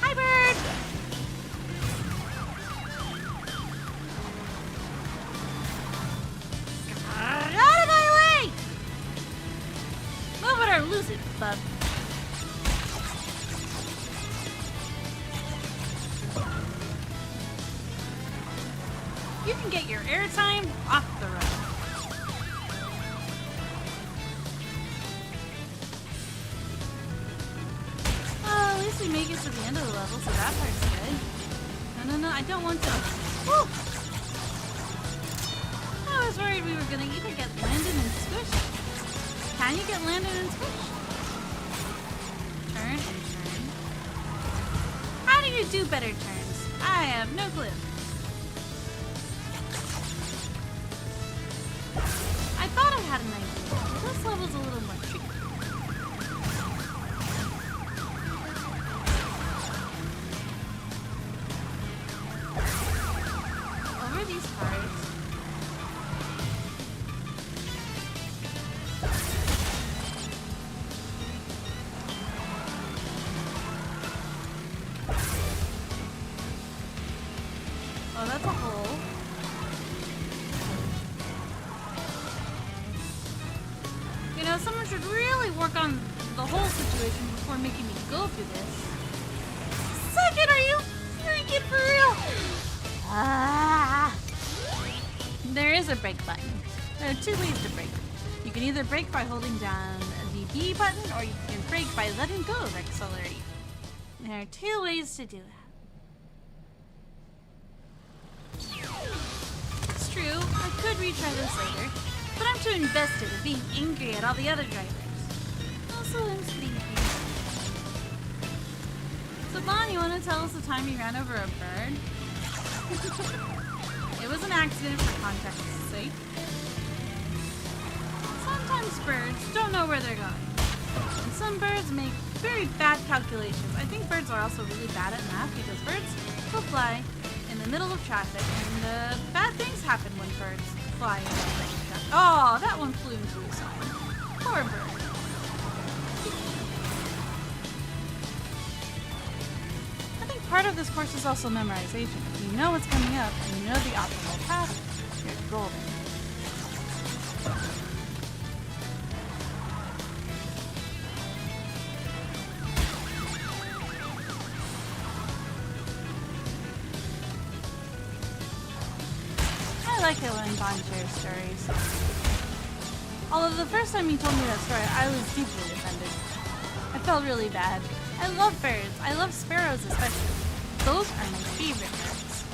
Hi, Bird! Out of my way! Move it or lose it, bub. You can get your airtime off the road. Oh, at least we make it to the end of the level, so that part's good. No, I don't want to. Woo! I was worried we were gonna either get landed and squished. Can you get landed and squished? Turn and turn. How do you do better turns? I have no clue. I thought I had an idea, but this level's a little more tricky. Over these cars. Oh, that's a hole. You know, someone should really work on the whole situation before making me go through this. Second, are you freaking for real? Ah! There is a brake button. There are two ways to brake. You can either brake by holding down the B button, or you can brake by letting go of accelerate. There are two ways to do that. It's true, I could retry this later, but I'm too invested in being angry at all the other drivers. Also, I'm sleepy. So, Bon, you want to tell us the time you ran over a bird? It was an accident for context's sake. Sometimes birds don't know where they're going. And some birds make very bad calculations. I think birds are also really bad at math because birds will fly in the middle of traffic, and bad things happen when birds fly in the middle of traffic. Oh, that one flew into a sign. Poor bird. I think part of this course is also memorization. If you know what's coming up and you know the optimal path, you're golden. I like it when Bon shares stories. Although the first time he told me that story, I was deeply offended. I felt really bad. I love birds. I love sparrows especially. Those are my favorite birds.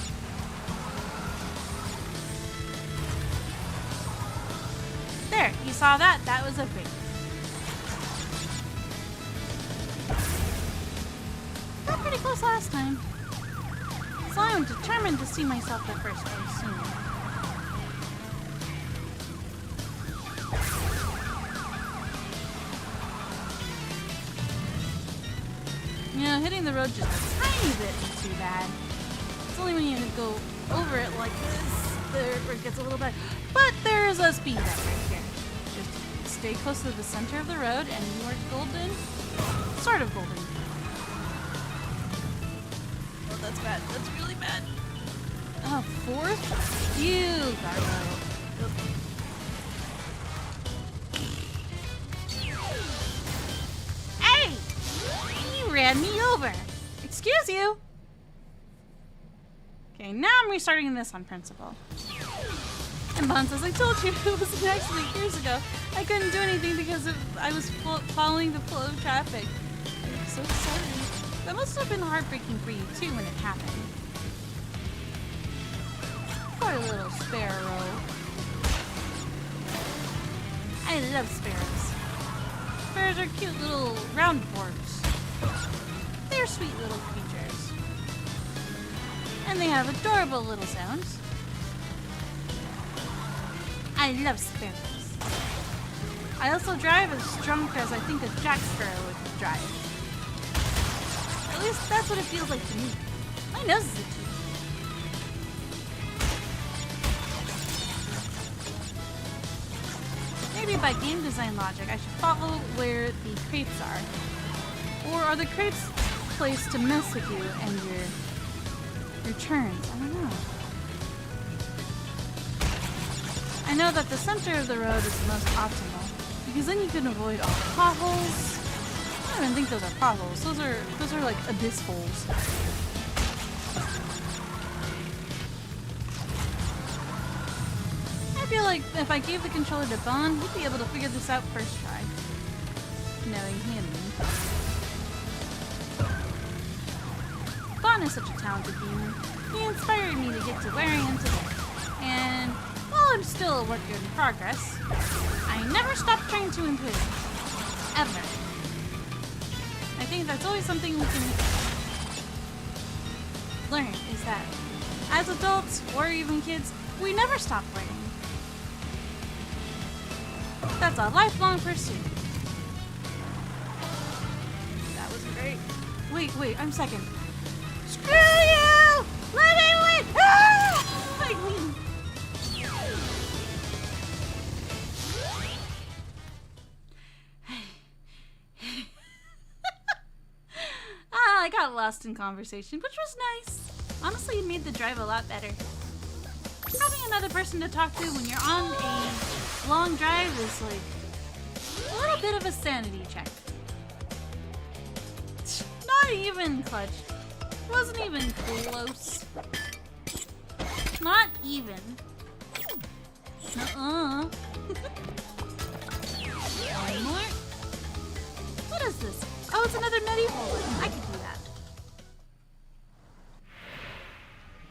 There, you saw that? That was a break. Got pretty close last time. So I'm determined to see myself the first way soon. You know, hitting the road just a tiny bit is too bad. It's only when you go over it like this where it gets a little bad. But there's a speed up right here. Just stay close to the center of the road, and you are golden. Sort of golden. Oh, that's bad. That's really bad. Oh, fourth? You, Garbo. Hey! You ran me over. Excuse you. Okay, now I'm restarting this on principle. And Bon says, I told you it was an accident years ago. I couldn't do anything because I was following the flow of traffic. I'm so sorry. That must have been heartbreaking for you too when it happened. Poor little sparrow. I love sparrows. Sparrows are cute little round dwarfs. They're sweet little creatures. And they have adorable little sounds. I love sparrows. I also drive as drunk as I think a Jack Sparrow would drive. At least that's what it feels like to me. My nose is itchy. Maybe by game design logic, I should follow where the crates are. Or are the crates placed to mess with you and your turns? I don't know. I know that the center of the road is the most optimal, because then you can avoid all the potholes. I don't even think those are potholes. Those are like abyss holes. I feel like if I gave the controller to Bon, he'd be able to figure this out first try. Knowing him. Bon is such a talented gamer. He inspired me to get to where I am today. And while I'm still a work in progress, I never stop trying to improve. Ever. I think that's always something we can learn, is that as adults, or even kids, we never stop learning. That's a lifelong pursuit. That was great. Wait, I'm second. Screw you! Let me win! Ah! I win. I got lost in conversation, which was nice. Honestly, it made the drive a lot better. Having another person to talk to when you're on a long drive is like a little bit of a sanity check. Not even clutch. Wasn't even close. Not even. One more. What is this? Oh, it's another medieval one. I could do that.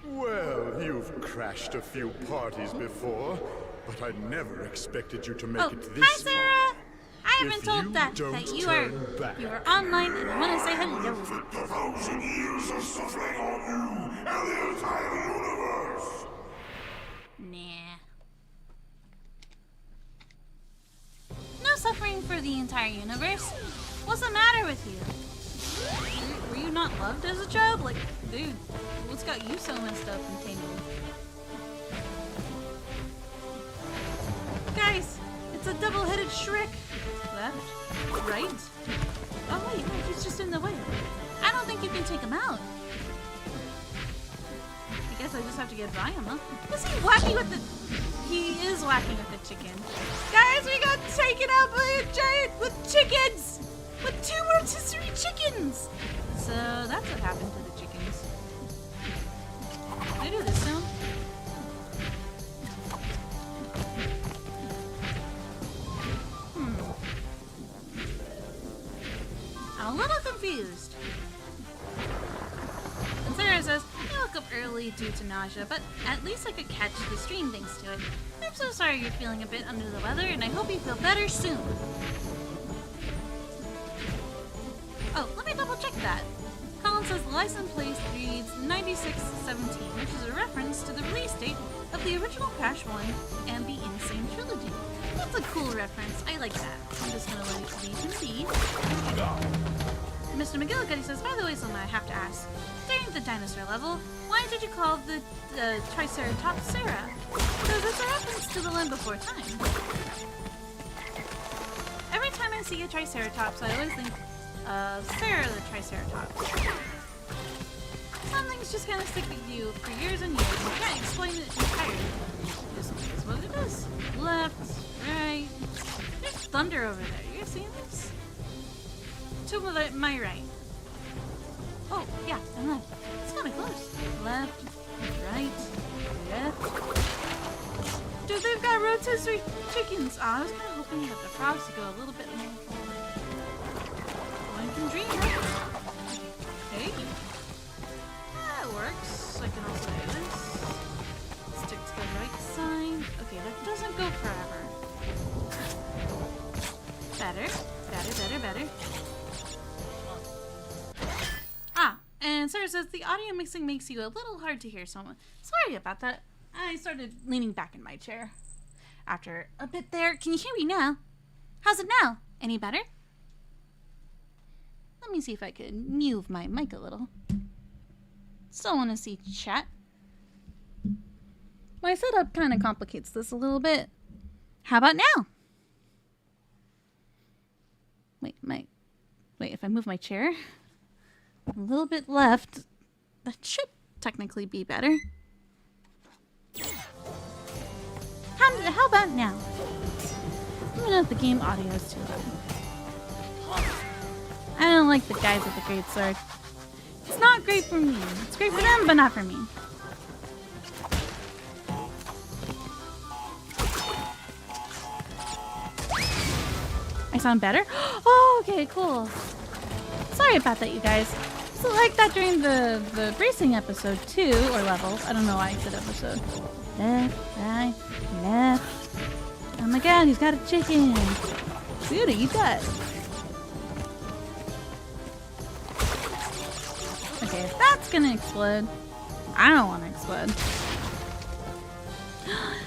Well, you've crashed a few parties before, but I never expected you to make it this hi, Sarah. I have been If told you that don't you turn are back. online and you want to say hello. 1,000 years of suffering on you and the entire universe. Nah. No suffering for the entire universe. What's the matter with you? Were you not loved as a child? Like, dude, what's got you so messed up and tangled? Guys, it's a double-headed Shrek. Left, right. Oh wait, no, he's just in the way. I don't think you can take him out. I guess I just have to get by him, huh? Is he wacky with the... He is wacky with the chicken. Guys, we got taken out by a giant with chickens! With 2 rotisserie chickens! So that's what happened to the chickens. Can I do this now? I'm a little confused. And Sarah says, I woke up early due to nausea, but at least I could catch the stream thanks to it. I'm so sorry you're feeling a bit under the weather, and I hope you feel better soon. Oh, let me double check that. Colin says the license plate reads 9617, which is a reference to the release date of the original Crash 1 and the Insane Trilogy. That's a cool reference. I like that. I'm just gonna let it be and Mr. McGillicuddy says, by the way, Sohma, I have to ask. During the dinosaur level, why did you call the Triceratops Sarah? Because it's a reference to the land before time. see a Triceratops, I always think of Sarah the Triceratops. Some things just kind of stick with you for years and years. You can't explain it entirely. It just is what it is. Left, right. There's thunder over there. You seeing this? To my right. Oh, yeah, and left. It's kind of close. Left, right, left. Dude, they've got rotisserie chickens. Oh, I was kind of hoping that the frogs would go a little bit more forward. One can dream, right? Okay. That works. I can also do this. Stick to the right side. Okay, that doesn't go forever. Better. Better. Ah, and Sarah says the audio mixing makes you a little hard to hear, so sorry about that. I started leaning back in my chair. After a bit there, can you hear me now? How's it now? Any better? Let me see if I can move my mic a little. Still want to see chat. My setup kind of complicates this a little bit. How about now? Wait, if I move my chair a little bit left, that should technically be better. How about now? Let me know if the game audio is too loud. I don't like the guys with the great sword. It's not great for me. It's great for them, but not for me. I sound better? Oh, okay, cool. Sorry about that, you guys. So like that during the bracing episode too, or level. I don't know why I said episode. Left, right, left. Oh my god, he's got a chicken. Dude, eat that. Okay, if that's gonna explode, I don't want to explode.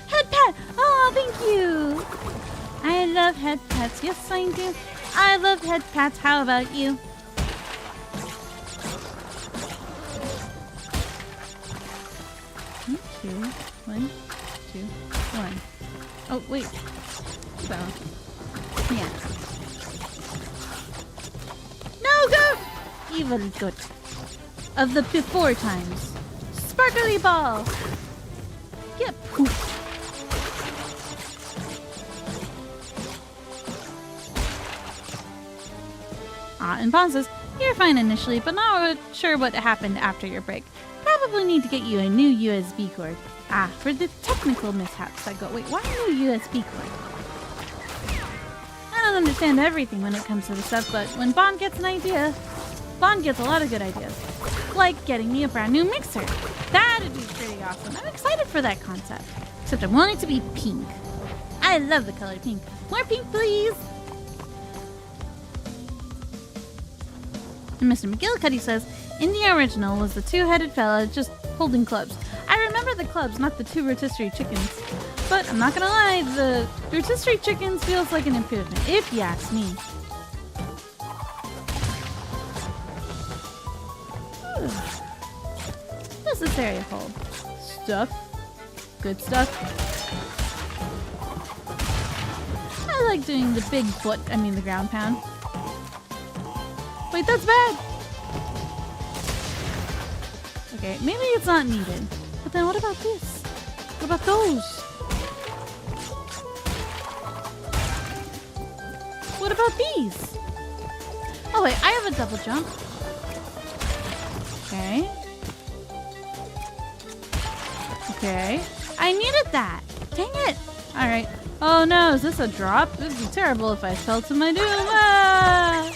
Head pat! Oh, thank you! I love head pats. Yes, I do. I love head pats. How about you? One, two, one. Oh, wait. So, yeah. No, goat! Evil goat. Of the before times. Sparkly ball! Get pooped. And Bon says, you're fine initially, but not sure what happened after your break. Probably need to get you a new USB cord. For the technical mishaps that go. Wait, why a new USB cord? I don't understand everything when it comes to this stuff, but when Bon gets an idea, Bon gets a lot of good ideas. Like getting me a brand new mixer. That'd be pretty awesome. I'm excited for that concept. Except I want it to be pink. I love the color pink. More pink, please! And Mr. McGillicuddy says, in the original was the two-headed fella just holding clubs. I remember the clubs, not the two rotisserie chickens. But I'm not gonna lie, the rotisserie chickens feels like an improvement, if you ask me. What does this area hold? Stuff. Good stuff. I like doing the big the ground pound. Wait, that's bad! Okay, maybe it's not needed. But then what about this? What about those? What about these? Oh wait, I have a double jump. Okay. Okay. I needed that! Dang it! Alright. Oh no, is this a drop? This would be terrible if I fell to my doom. Ah!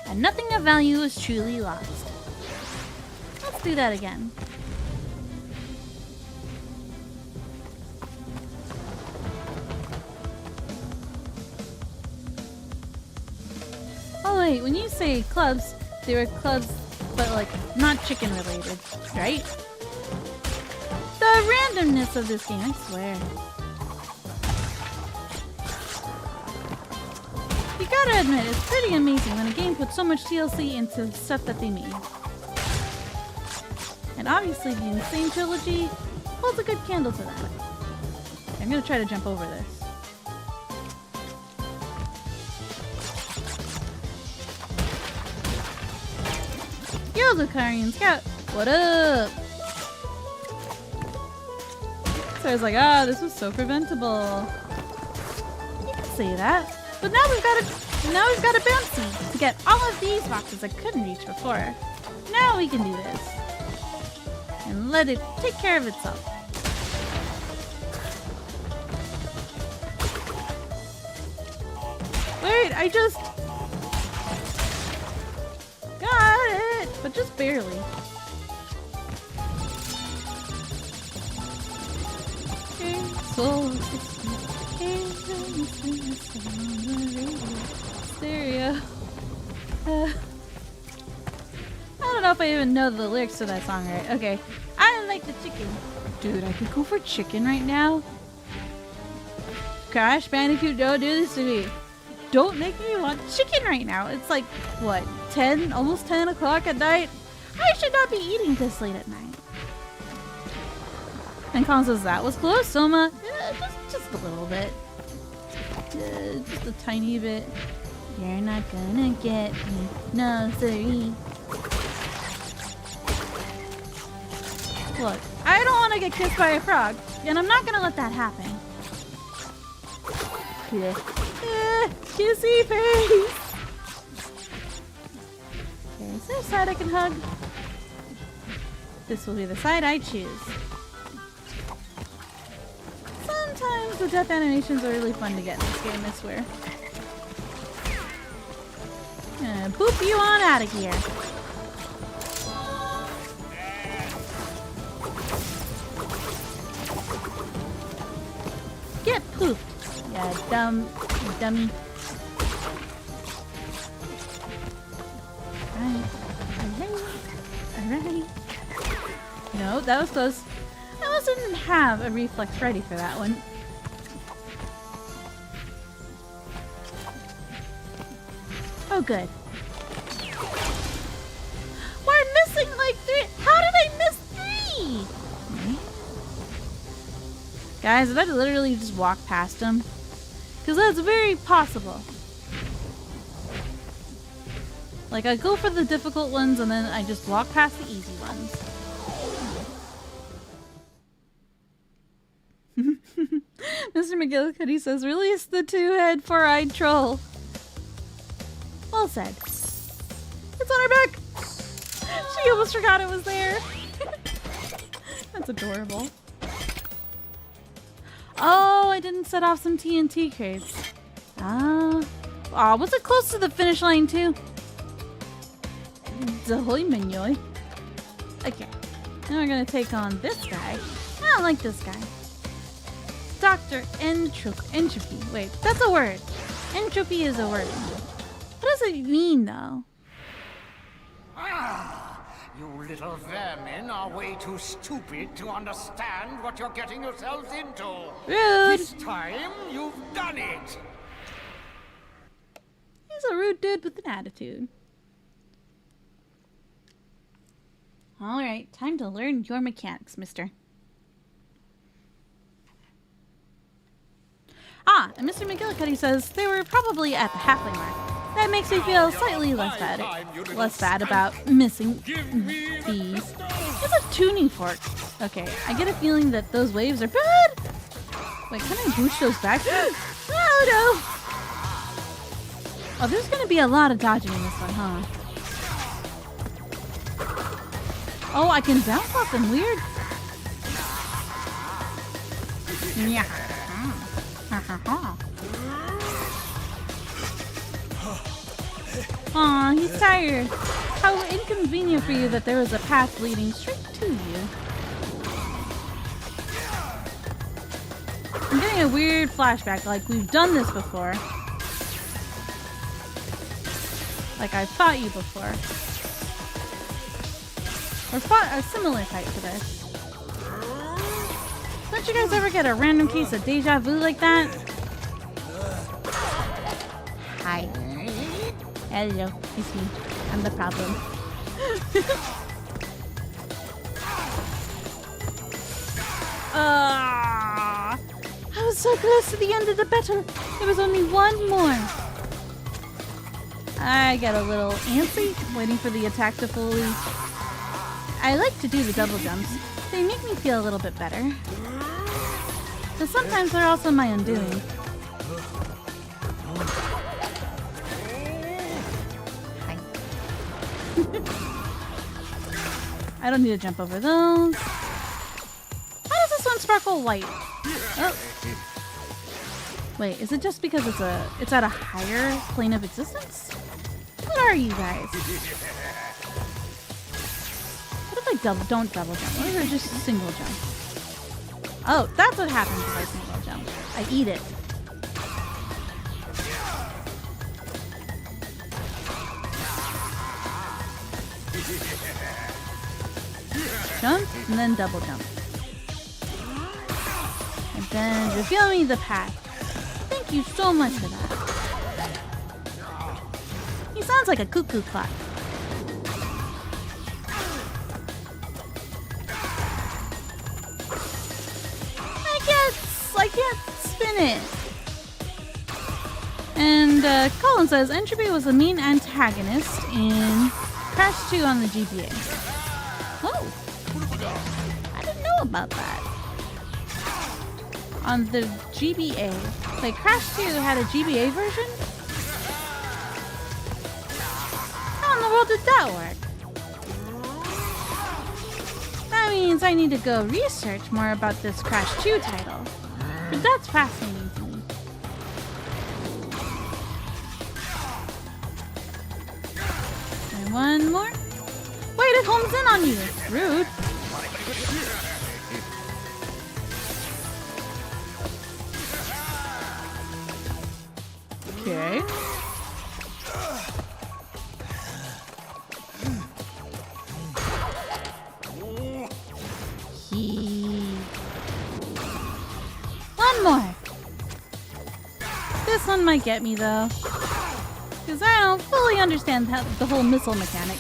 And nothing of value is truly lost. Let's do that again. Oh wait, when you say clubs, they were clubs, but like not chicken related, right? The randomness of this game, I swear. You gotta admit, it's pretty amazing when a game puts so much TLC into stuff that they made. And obviously the Insane Trilogy holds a good candle to that. I'm gonna try to jump over this. Hello, Lucarian Scout. What up? So I was like, ah, this was so preventable. You can say that. But now we've got a bouncy to get all of these boxes I couldn't reach before. Now we can do this. And let it take care of itself. Wait, I just got it, but just barely. Stereo. I don't know if I even know the lyrics to that song right. Okay. I like the chicken. Dude, I could go for chicken right now. Crash Bandicoot, don't do this to me. Don't make me want chicken right now. It's like, what, 10? Almost 10 o'clock at night? I should not be eating this late at night. And Colin says that was close, Sohma. Just a little bit. Just a tiny bit. You're not gonna get me. No, sorry. Look, I don't want to get kissed by a frog, and I'm not gonna let that happen. Yeah. Kissy face! Okay, is there a side I can hug? This will be the side I choose. Sometimes the death animations are really fun to get in this game, I swear. Gonna boop you on out of here. Get pooped, you dummy. Alright. No, that was close. I almost didn't have a reflex ready for that one. Oh, good. We're missing like 3. How did I miss 3? Guys, did I literally just walk past him? Because that's very possible. Like, I go for the difficult ones and then I just walk past the easy ones. Mr. McGillicuddy says, release the 2-head 4-eyed troll. Well said. It's on her back! She almost forgot it was there. That's adorable. Oh, I didn't set off some TNT crates. Ah. Aw, was it close to the finish line too? Zahoy Minyoy. Okay. Now we're gonna take on this guy. I don't like this guy. Dr. Entropy. Wait, that's a word. Entropy is a word. What does it mean, though? Ah, you little vermin are way too stupid to understand what you're getting yourselves into. Rude. This time, you've done it. He's a rude dude with an attitude. Alright, time to learn your mechanics, mister. Ah, and Mr. McGillicuddy says they were probably at the halfway mark. That makes me feel slightly less bad about missing these. It's a tuning fork. Okay, I get a feeling that those waves are bad. Wait, can I boost those back? Oh no! Oh, there's gonna be a lot of dodging in this one, huh? Oh, I can bounce off them weird. Yeah. Aw, he's tired. How inconvenient for you that there was a path leading straight to you. I'm getting a weird flashback, like we've done this before. Like I've fought you before. Or fought a similar type to this. Don't you guys ever get a random case of deja vu like that? Hi. Hello, it's me. I'm the problem. I was so close to the end of the battle. There was only one more. I get a little antsy waiting for the attack to fully... I like to do the double jumps. They make me feel a little bit better. But sometimes they're also my undoing. Hi. I don't need to jump over those. Why does this one sparkle white? Oh. Wait, is it just because it's at a higher plane of existence? What are you guys? What if I don't double jump? What if I just single jump? Oh, that's what happens if I single jump. I eat it. Jump, and then double jump. And then reveal me the path. Thank you so much for that. He sounds like a cuckoo clock. I can't spin it. And Colin says Entropy was the main antagonist in Crash 2 on the GBA. Oh, I didn't know about that. On the GBA, like Crash 2 had a GBA version. How in the world did that work? That means I need to go research more about this Crash 2 title. But that's fascinating to me. And one more. Wait, it homes in on you. Rude. Okay. One more. This one might get me though, because I don't fully understand the whole missile mechanic.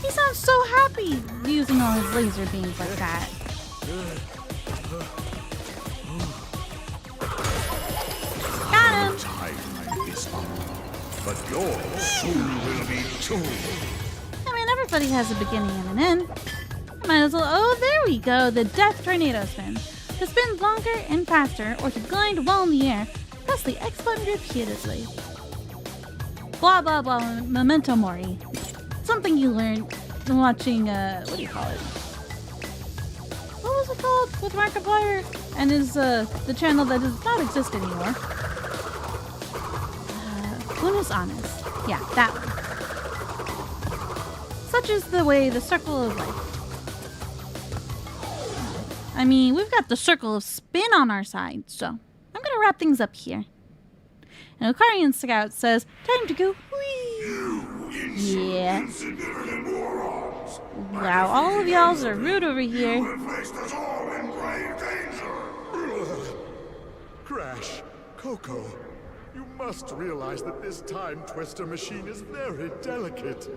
He sounds so happy using all his laser beams like that. Got him! Time is up, but yours soon will be too. I mean, everybody has a beginning and an end. I might as well. Oh, there we go. The Death Tornado Spin. To spin longer and faster, or to glide while in the air, press the X button repeatedly. Blah blah blah. Memento mori. Something you learned watching. What do you call it? What was it called with Markiplier and his the channel that does not exist anymore. Who's honest? Yeah, that one. Such is the way, the circle of life. I mean, we've got the circle of spin on our side, so I'm gonna wrap things up here. And Okarian Scout says, time to go. Yeah. Wow, all of y'all are rude over here. Crash, Coco, you must realize that this time twister machine is very delicate.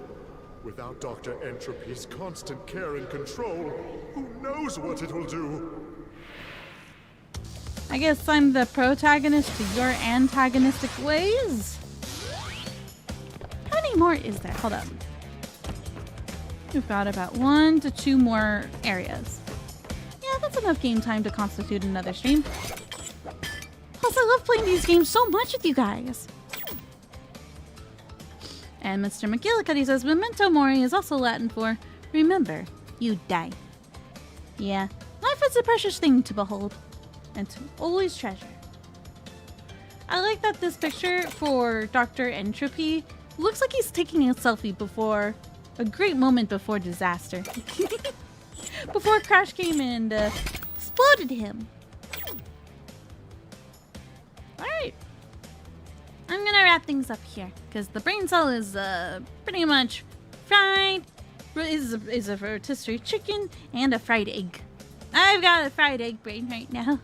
Without Dr. Entropy's constant care and control, who knows what it will do? I guess I'm the protagonist to your antagonistic ways. How many more is there? Hold up. We've got about 1 to 2 more areas. Yeah, that's enough game time to constitute another stream. Plus, I love playing these games so much with you guys. And Mr. McGillicuddy says, Memento Mori is also Latin for remember, you die. Yeah, life is a precious thing to behold and to always treasure. I like that this picture for Dr. Entropy looks like he's taking a selfie before a great moment before disaster. Before Crash came and exploded him. Alright. I'm gonna wrap things up here because the brain cell is pretty much fried. Is a rotisserie chicken and a fried egg. I've got a fried egg brain right now.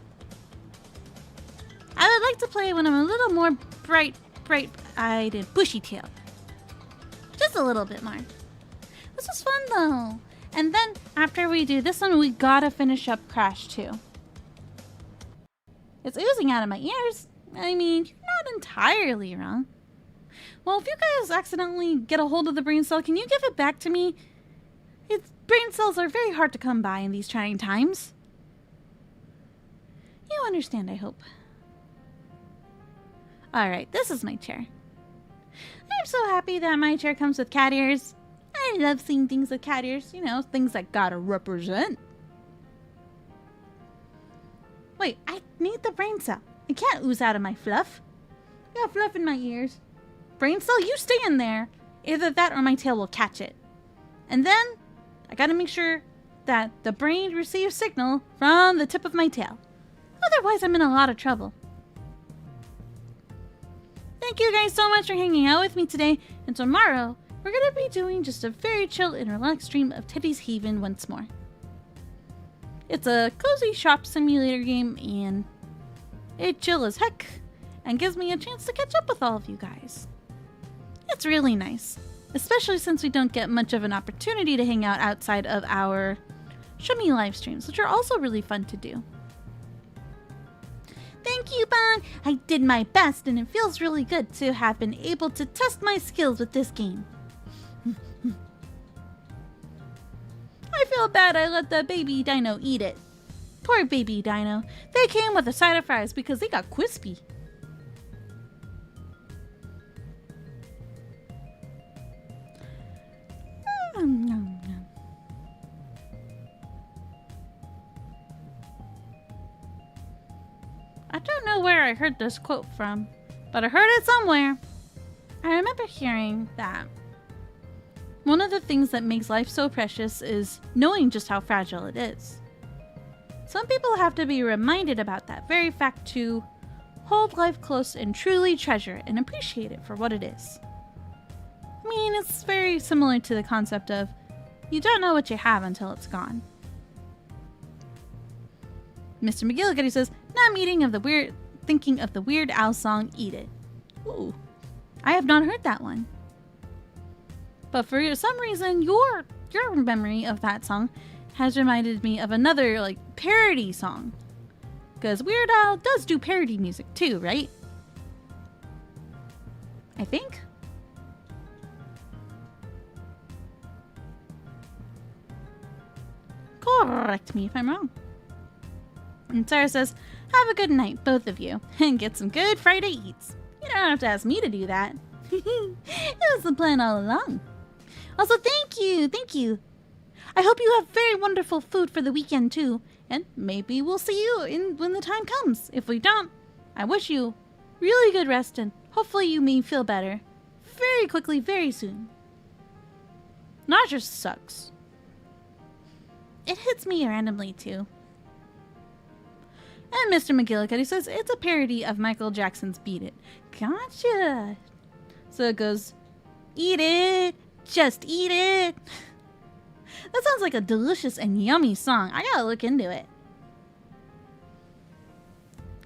I would like to play when I'm a little more bright-eyed and bushy-tailed. Just a little bit more. This was fun though. And then after we do this one, we gotta finish up Crash 2. It's oozing out of my ears. I mean, you're not entirely wrong. Well, if you guys accidentally get a hold of the brain cell, can you give it back to me? Its brain cells are very hard to come by in these trying times. You understand, I hope. Alright, this is my chair. I'm so happy that my chair comes with cat ears. I love seeing things with cat ears. You know, things that gotta represent. Wait, I need the brain cell. It can't ooze out of my fluff. I got fluff in my ears. Brain cell, you stay in there. Either that or my tail will catch it. And then, I gotta make sure that the brain receives signal from the tip of my tail. Otherwise, I'm in a lot of trouble. Thank you guys so much for hanging out with me today. And tomorrow, we're gonna be doing just a very chill and relaxed stream of Teddy's Haven once more. It's a cozy shop simulator game, and it's chill as heck, and gives me a chance to catch up with all of you guys. It's really nice, especially since we don't get much of an opportunity to hang out outside of our Show Me live streams, which are also really fun to do. Thank you, Bon! I did my best, and it feels really good to have been able to test my skills with this game. I feel bad I let the baby dino eat it. Poor baby dino. They came with a side of fries because they got crispy. I don't know where I heard this quote from, but I heard it somewhere. I remember hearing that one of the things that makes life so precious is knowing just how fragile it is. Some people have to be reminded about that very fact to hold life close and truly treasure it and appreciate it for what it is. I mean, it's very similar to the concept of you don't know what you have until it's gone. Mr. McGillicuddy says, thinking of the Weird Al song, Eat It. Ooh, I have not heard that one. But for some reason, your memory of that song has reminded me of another, like, parody song. Because Weird Al does do parody music too, right? I think? Correct me if I'm wrong. And Sarah says, have a good night, both of you, and get some good Friday eats. You don't have to ask me to do that. It was the plan all along. Also, thank you. I hope you have very wonderful food for the weekend too, and maybe we'll see you when the time comes. If we don't, I wish you really good rest, and hopefully you may feel better very quickly, very soon. Nausea sucks. It hits me randomly too. And Mr. McGillicuddy says it's a parody of Michael Jackson's Beat It. Gotcha. So it goes, eat it, just eat it. That sounds like a delicious and yummy song. I gotta look into it.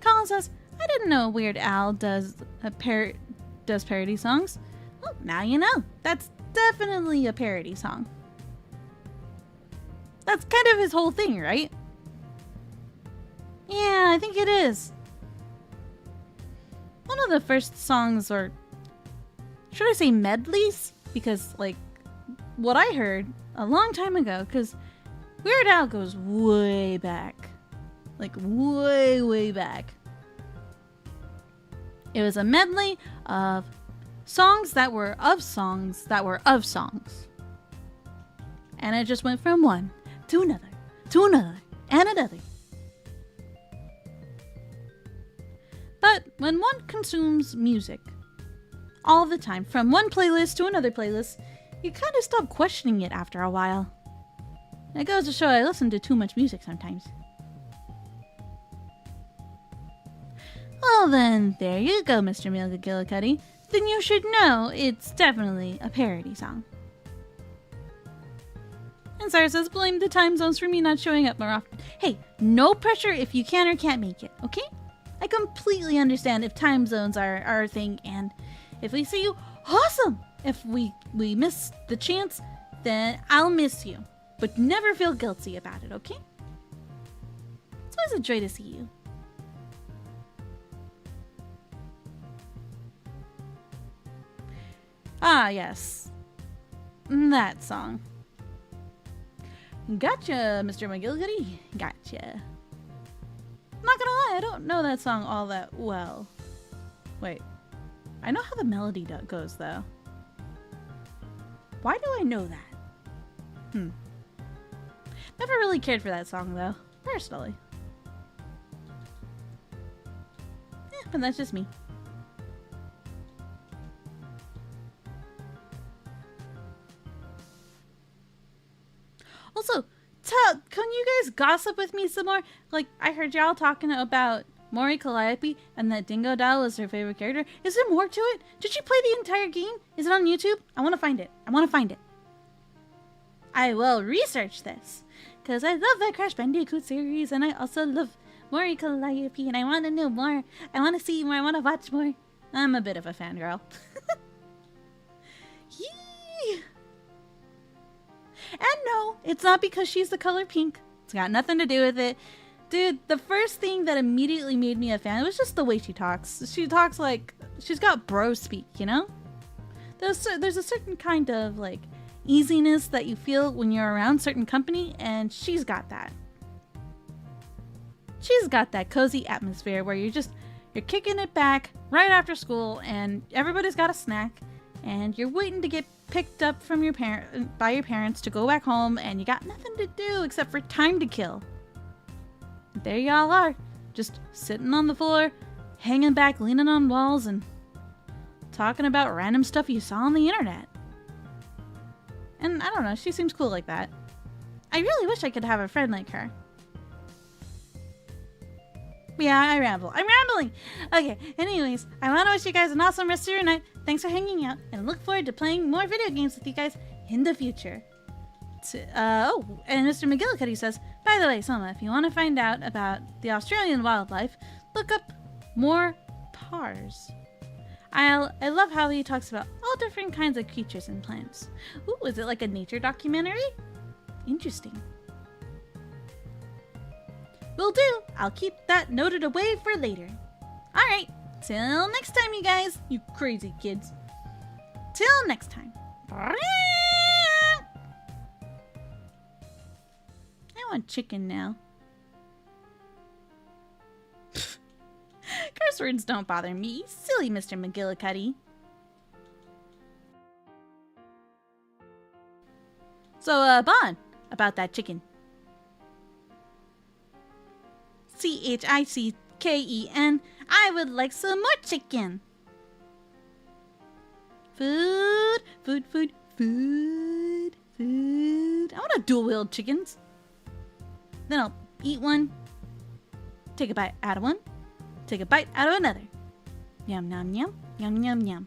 Colin says, I didn't know Weird Al does parody songs. Well, now you know. That's definitely a parody song. That's kind of his whole thing, right? Yeah, I think it is. One of the first songs, or should I say medleys? Because, like, what I heard a long time ago, because Weird Al goes way back. Like, way, way back. It was a medley of songs that were of songs that were of songs. And it just went from one to another, and another. But when one consumes music all the time, from one playlist to another playlist, you kind of stop questioning it after a while. It goes to show I listen to too much music sometimes. Well then, there you go, Mr. McGillicuddy. Then you should know it's definitely a parody song. And Sarah says, blame the time zones for me not showing up more often. Hey, no pressure if you can or can't make it, okay? I completely understand if time zones are our thing, and if we see you, awesome! If we miss the chance, then I'll miss you. But never feel guilty about it, okay? It's always a joy to see you. Ah, yes. That song. Gotcha, Mr. McGillicuddy. Gotcha. I'm not gonna lie, I don't know that song all that well. Wait. I know how the melody goes, though. Why do I know that? Never really cared for that song, though, personally. But that's just me. Also, can you guys gossip with me some more? Like, I heard y'all talking about Mori Calliope and that Dingo Doll was her favorite character. Is there more to it? Did she play the entire game? Is it on YouTube? I want to find it. I want to find it. I will research this. Because I love that Crash Bandicoot series, and I also love Mori Calliope, and I want to know more. I want to see more. I want to watch more. I'm a bit of a fangirl. Yee! And no, it's not because she's the color pink. It's got nothing to do with it. Dude, the first thing that immediately made me a fan was just the way she talks. She talks like she's got bro speak, you know? There's a certain kind of like easiness that you feel when you're around certain company, and she's got that. She's got that cozy atmosphere where you're kicking it back right after school, and everybody's got a snack, and you're waiting to get picked up from by your parents to go back home, and you got nothing to do except for time to kill. There y'all are, just sitting on the floor, hanging back, leaning on walls, and talking about random stuff you saw on the internet. And I don't know, she seems cool like that. I really wish I could have a friend like her. Yeah, I ramble. I'm rambling! Okay, anyways, I want to wish you guys an awesome rest of your night. Thanks for hanging out, and look forward to playing more video games with you guys in the future. Oh, and Mr. McGillicuddy says, by the way, Sohma, if you want to find out about the Australian wildlife, look up more pars. I love how he talks about all different kinds of creatures and plants. Ooh, is it like a nature documentary? Interesting. Will do. I'll keep that noted away for later. Alright, till next time, you guys, you crazy kids. Till next time. I want chicken now. Curse words don't bother me, silly Mr. McGillicuddy. So, Bon, about that chicken. CHICKEN, I would like some more chicken. Food, food, food, food, food. I want to dual-wield chickens. Then I'll eat one, take a bite out of one, take a bite out of another. Yum, yum, yum, yum, yum, yum.